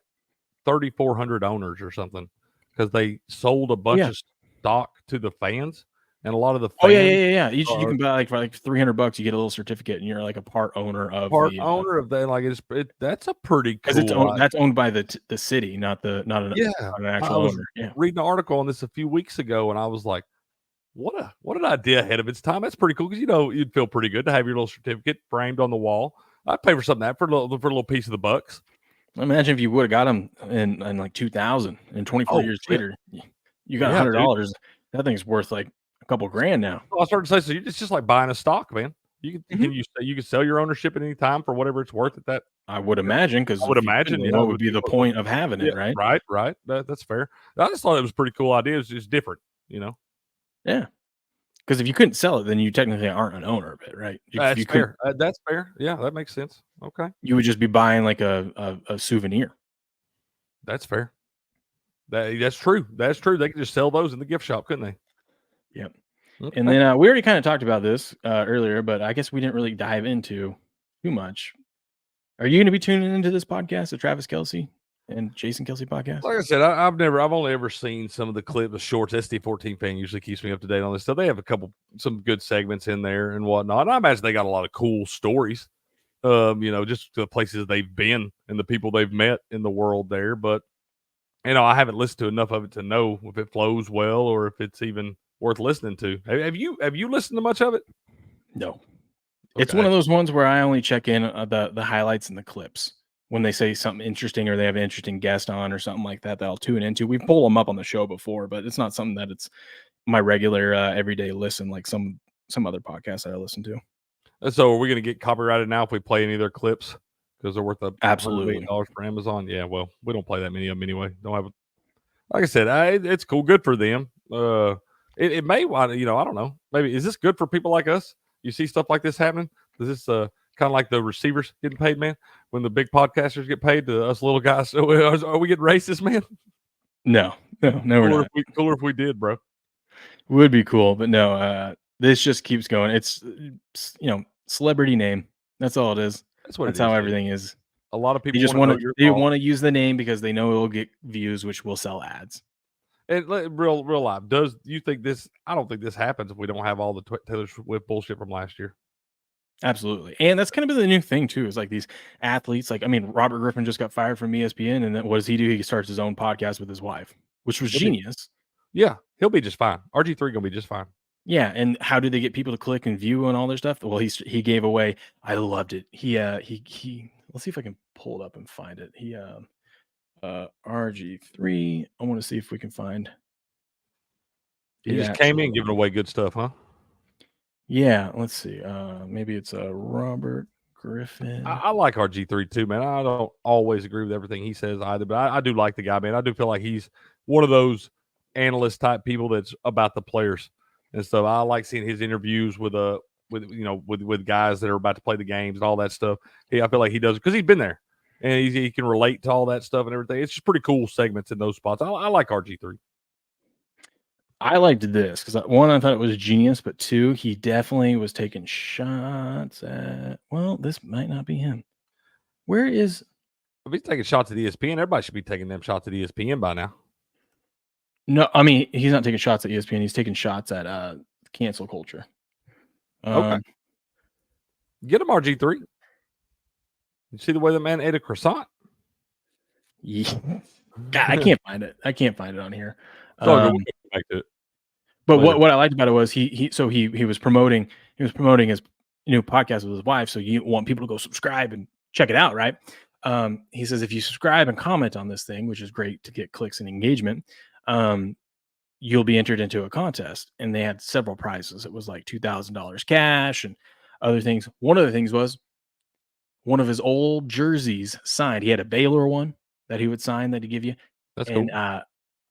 3,400 owners or something because they sold a bunch of stock to the fans, and a lot of the fans. Yeah. You can buy like for like $300, you get a little certificate, and you're like a part owner of that. Like that's a pretty cool. That's owned by the city, not an actual owner. Yeah. Reading an article on this a few weeks ago, and I was like, what an idea ahead of its time. That's pretty cool because you'd feel pretty good to have your little certificate framed on the wall. I'd pay for something that for a little piece of the bucks. Imagine if you would have got them in like 2000 and 24 years later, you got $100. That thing's worth like a couple grand now. Well, I started to say, so it's just like buying a stock, man. You can sell your ownership at any time for whatever it's worth at that. I would imagine, because what would be the point of having it, right? Right. That's fair. I just thought it was a pretty cool idea. It's just different, Yeah. Because if you couldn't sell it, then you technically aren't an owner of it, right? That's fair. That's fair. Yeah, that makes sense. Okay. You would just be buying like a souvenir. That's fair. That's true. That's true. They could just sell those in the gift shop, couldn't they? Yep. Okay. And then we already kind of talked about this earlier, but I guess we didn't really dive into too much. Are you going to be tuning into this podcast, the Travis Kelce and Jason Kelce podcast? Like I said, I've only ever seen some of the clips, the shorts. SD14 fan usually keeps me up to date on this stuff. They have some good segments in there and whatnot. And I imagine they got a lot of cool stories, just the places they've been and the people they've met in the world there. But, I haven't listened to enough of it to know if it flows well or if it's even worth listening to. Have you listened to much of it? No. Okay. It's one of those ones where I only check in the highlights and the clips. When they say something interesting or they have an interesting guest on or something like that I'll tune into. We pull them up on the show before, but it's not something that it's my regular everyday listen like some other podcasts that I listen to. And so are we going to get copyrighted now if we play any of their clips? Because they're worth absolutely $100 for Amazon. Yeah, well, we don't play that many of them anyway. Like I said, it's cool, good for them. It may want I don't know. Maybe is this good for people like us? You see stuff like this happening? Is this kind of like the receivers getting paid, man? When the big podcasters get paid, to us little guys, are we getting racist, man? No, we're not. Cooler if we did, bro. Would be cool, but no. This just keeps going. It's celebrity name. That's all it is. That's how everything is. A lot of people just want to use the name because they know it'll get views, which will sell ads. And real life. Do you think this? I don't think this happens if we don't have all the Taylor Swift bullshit from last year. Absolutely. And that's kind of the new thing too, is like these athletes, Robert Griffin just got fired from ESPN, and then what does he do? He starts his own podcast with his wife, which was genius. Yeah, he'll be just fine. RG3 gonna be just fine. Yeah, and how do they get people to click and view and all their stuff? Well, he gave away. I loved it. He let's see if I can pull it up and find it. He RG3. I want to see if we can find. He just came in giving away good stuff, huh? Yeah, let's see. Maybe it's Robert Griffin. I like RG3 too, man. I don't always agree with everything he says either, but I do like the guy, man. I do feel like he's one of those analyst type people that's about the players and stuff. I like seeing his interviews with guys that are about to play the games and all that stuff. I feel like he does because he's been there and he can relate to all that stuff and everything. It's just pretty cool segments in those spots. I like RG3. I liked this because one, I thought it was genius, but two, he definitely was taking shots at. Well, this might not be him. Where is? If he's taking shots at ESPN, everybody should be taking them shots at ESPN by now. No, I mean he's not taking shots at ESPN. He's taking shots at cancel culture. Okay, get him RG3. You see the way the man ate a croissant? Yeah. God, I can't find it. I can't find it on here. Back to it. But what I liked about it was he was promoting his new podcast with his wife. So you want people to go subscribe and check it out, right? He says if you subscribe and comment on this thing, which is great to get clicks and engagement, you'll be entered into a contest. And they had several prizes. It was like $2,000 cash and other things. One of the things was one of his old jerseys signed. He had a Baylor one that he would sign that he'd give you, That's and cool.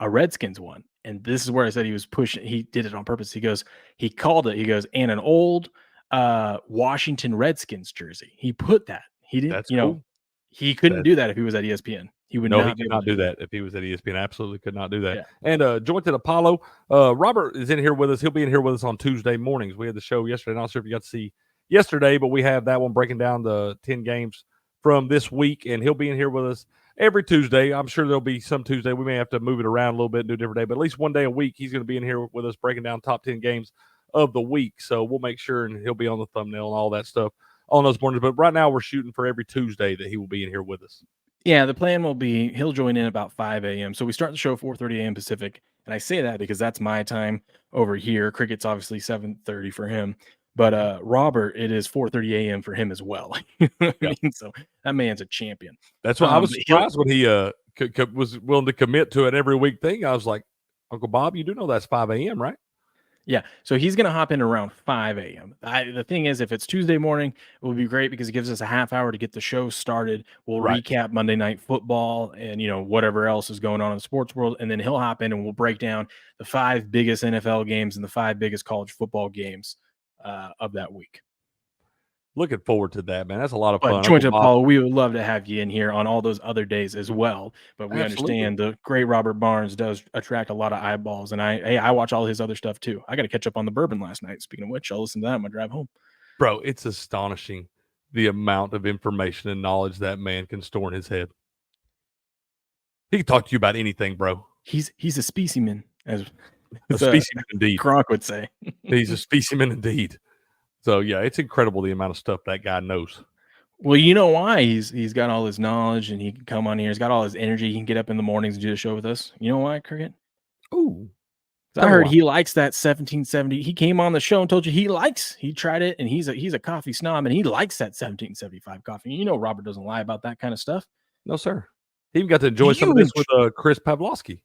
a Redskins one. And this is where I said he was pushing. He did it on purpose. He goes, he called it. He goes, and an old Washington Redskins jersey. He put that. He didn't. That's You know, cool. he couldn't do that if he was at ESPN. He would No, not he be could able not to do that if he was at ESPN. Absolutely could not do that. Yeah. And Jointed Apollo, Robert is in here with us. He'll be in here with us on Tuesday mornings. We had the show yesterday. Not sure if you got to see yesterday, but we have that one breaking down the 10 games from this week, and he'll be in here with us every Tuesday. I'm sure there'll be some Tuesday. We may have to move it around a little bit and do a different day, but at least one day a week he's going to be in here with us breaking down top 10 games of the week. So we'll make sure, and he'll be on the thumbnail and all that stuff on those mornings. But right now we're shooting for every Tuesday that he will be in here with us. Yeah, the plan will be he'll join in about 5 a.m. So we start the show 4:30 a.m. Pacific. And I say that because that's my time over here. Cricket's obviously 7:30 for him. But Robert, it is 4:30 a.m. for him as well. You know what I mean? So that man's a champion. That's why I was he'll- surprised when he was willing to commit to an every week thing. I was like, Uncle Bob, you do know that's 5 a.m., right? Yeah, so he's going to hop in around 5 a.m. The thing is, if it's Tuesday morning, it will be great because it gives us a half hour to get the show started. We'll Right. recap Monday Night Football and, you know, whatever else is going on in the sports world. And then he'll hop in and we'll break down the 5 biggest NFL games and the 5 biggest college football games of that week. Looking forward to that, man. That's a lot of But fun. Joint Uncle Bob- Apollo, we would love to have you in here on all those other days as well. But we Absolutely. understand the great Robert Barnes does attract a lot of eyeballs. And I watch all his other stuff too. I got to catch up on the bourbon last night. Speaking of which, I'll listen to that on my drive home. Bro, it's astonishing the amount of information and knowledge that man can store in his head. He can talk to you about anything, bro. He's a specimen, as A specimen indeed. Gronk would say. He's a specimen indeed. So yeah, it's incredible the amount of stuff that guy knows. Well, you know why he's got all his knowledge and he can come on here. He's got all his energy. He can get up in the mornings and do the show with us. You know why, Cricket? Ooh. I heard he likes that 1770. He came on the show and told you he tried it, and he's a coffee snob, and he likes that 1775 coffee. You know Robert doesn't lie about that kind of stuff. No, sir. He even got to enjoy some of this with Chris Pavlovsky.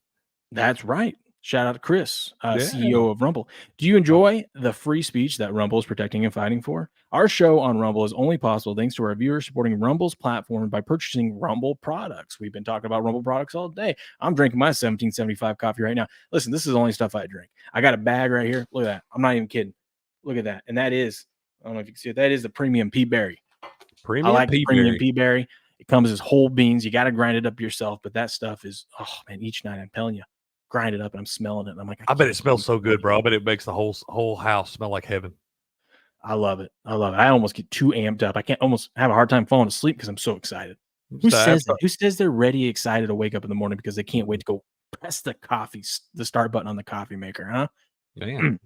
That's right. Shout out to Chris, CEO of Rumble. Do you enjoy the free speech that Rumble is protecting and fighting for? Our show on Rumble is only possible thanks to our viewers supporting Rumble's platform by purchasing Rumble products. We've been talking about Rumble products all day. I'm drinking my 1775 coffee right now. Listen, this is the only stuff I drink. I got a bag right here. Look at that. I'm not even kidding. Look at that. And that is, I don't know if you can see it. That is the premium pea berry. Premium I like pea the premium berry. pea berry. It comes as whole beans. You got to grind it up yourself. But that stuff is, oh man, each night I'm telling you. Grind it up and I'm smelling it. And I'm like, I bet it smells so good, bro. I bet it makes the whole house smell like heaven. I love it. I love it. I almost get too amped up. I can't almost have a hard time falling asleep because I'm so excited. Who says that? Who says they're ready, excited to wake up in the morning because they can't wait to go press the start button on the coffee maker, huh? Man.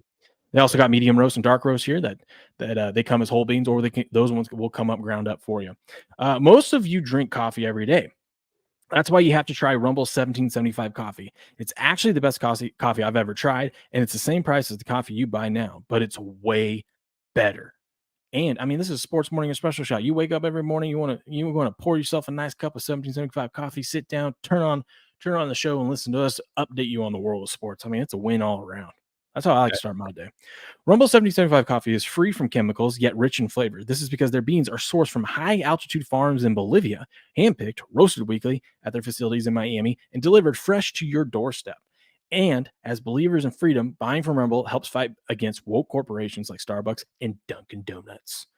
They also got medium roast and dark roast here that they come as whole beans, or those ones will come up ground up for you. Most of you drink coffee every day. That's why you have to try Rumble's 1775 coffee. It's actually the best coffee I've ever tried, and it's the same price as the coffee you buy now, but it's way better. And I mean, this is Sports Morning Espresso Shot. You wake up every morning, you want to pour yourself a nice cup of 1775 coffee, sit down, turn on the show, and listen to us update you on the world of sports. I mean, it's a win all around. That's how I like to start my day. Rumble 1775 coffee is free from chemicals, yet rich in flavor. This is because their beans are sourced from high-altitude farms in Bolivia, handpicked, roasted weekly at their facilities in Miami, and delivered fresh to your doorstep. And as believers in freedom, buying from Rumble helps fight against woke corporations like Starbucks and Dunkin' Donuts.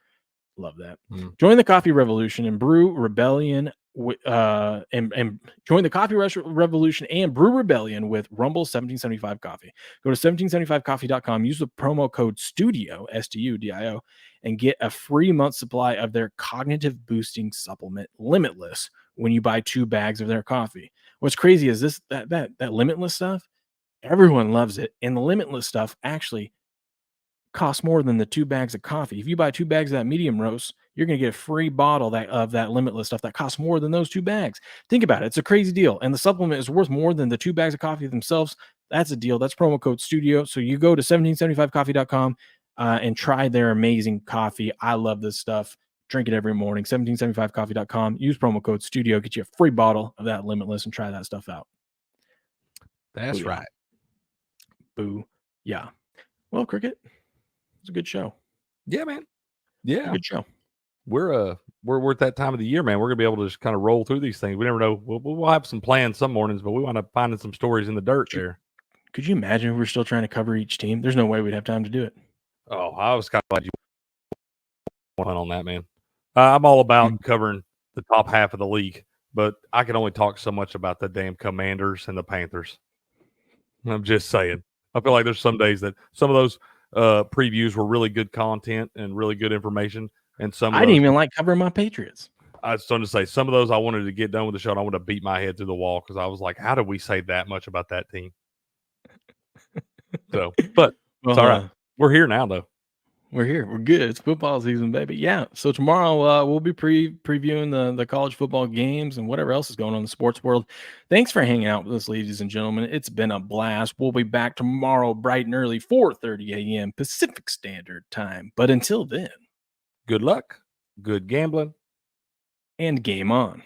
Love that. Join the coffee revolution and brew rebellion and join the coffee revolution and brew rebellion with Rumble 1775 coffee. Go to 1775coffee.com, use the promo code STUDIO, STUDIO, and get a free month supply of their cognitive boosting supplement, Limitless, when you buy 2 bags of their coffee. What's crazy is that Limitless stuff, everyone loves it, and the Limitless stuff actually costs more than the 2 bags of coffee. If you buy 2 bags of that medium roast, you're going to get a free bottle of that Limitless stuff that costs more than those 2 bags. Think about it. It's a crazy deal. And the supplement is worth more than the 2 bags of coffee themselves. That's a deal. That's promo code STUDIO. So you go to 1775coffee.com and try their amazing coffee. I love this stuff. Drink it every morning. 1775coffee.com. Use promo code STUDIO. Get you a free bottle of that Limitless and try that stuff out. That's Booyah. right. Boo. Yeah. Well, Cricket, it's a good show. Yeah, man. Yeah. Good show. We're at that time of the year, man. We're gonna be able to just kind of roll through these things. We never know. We'll have some plans some mornings, but we wind up finding some stories in the dirt there. Could you imagine if we're still trying to cover each team? There's no way we'd have time to do it. Oh, I was kind of glad you went on that, man. I'm all about covering the top half of the league, but I can only talk so much about the damn Commanders and the Panthers. I'm just saying. I feel like there's some days that some of those previews were really good content and really good information, and some of I those, didn't even like covering my Patriots. I was starting to say some of those I wanted to get done with the show, and I wanted to beat my head through the wall because I was like, how did we say that much about that team? So, but it's all right. We're here now, though. We're here. We're good. It's football season, baby. Yeah. So tomorrow we'll be previewing the college football games and whatever else is going on in the sports world. Thanks for hanging out with us, ladies and gentlemen. It's been a blast. We'll be back tomorrow bright and early, 4:30 a.m. Pacific Standard Time. But until then, Good luck, good gambling, and game on.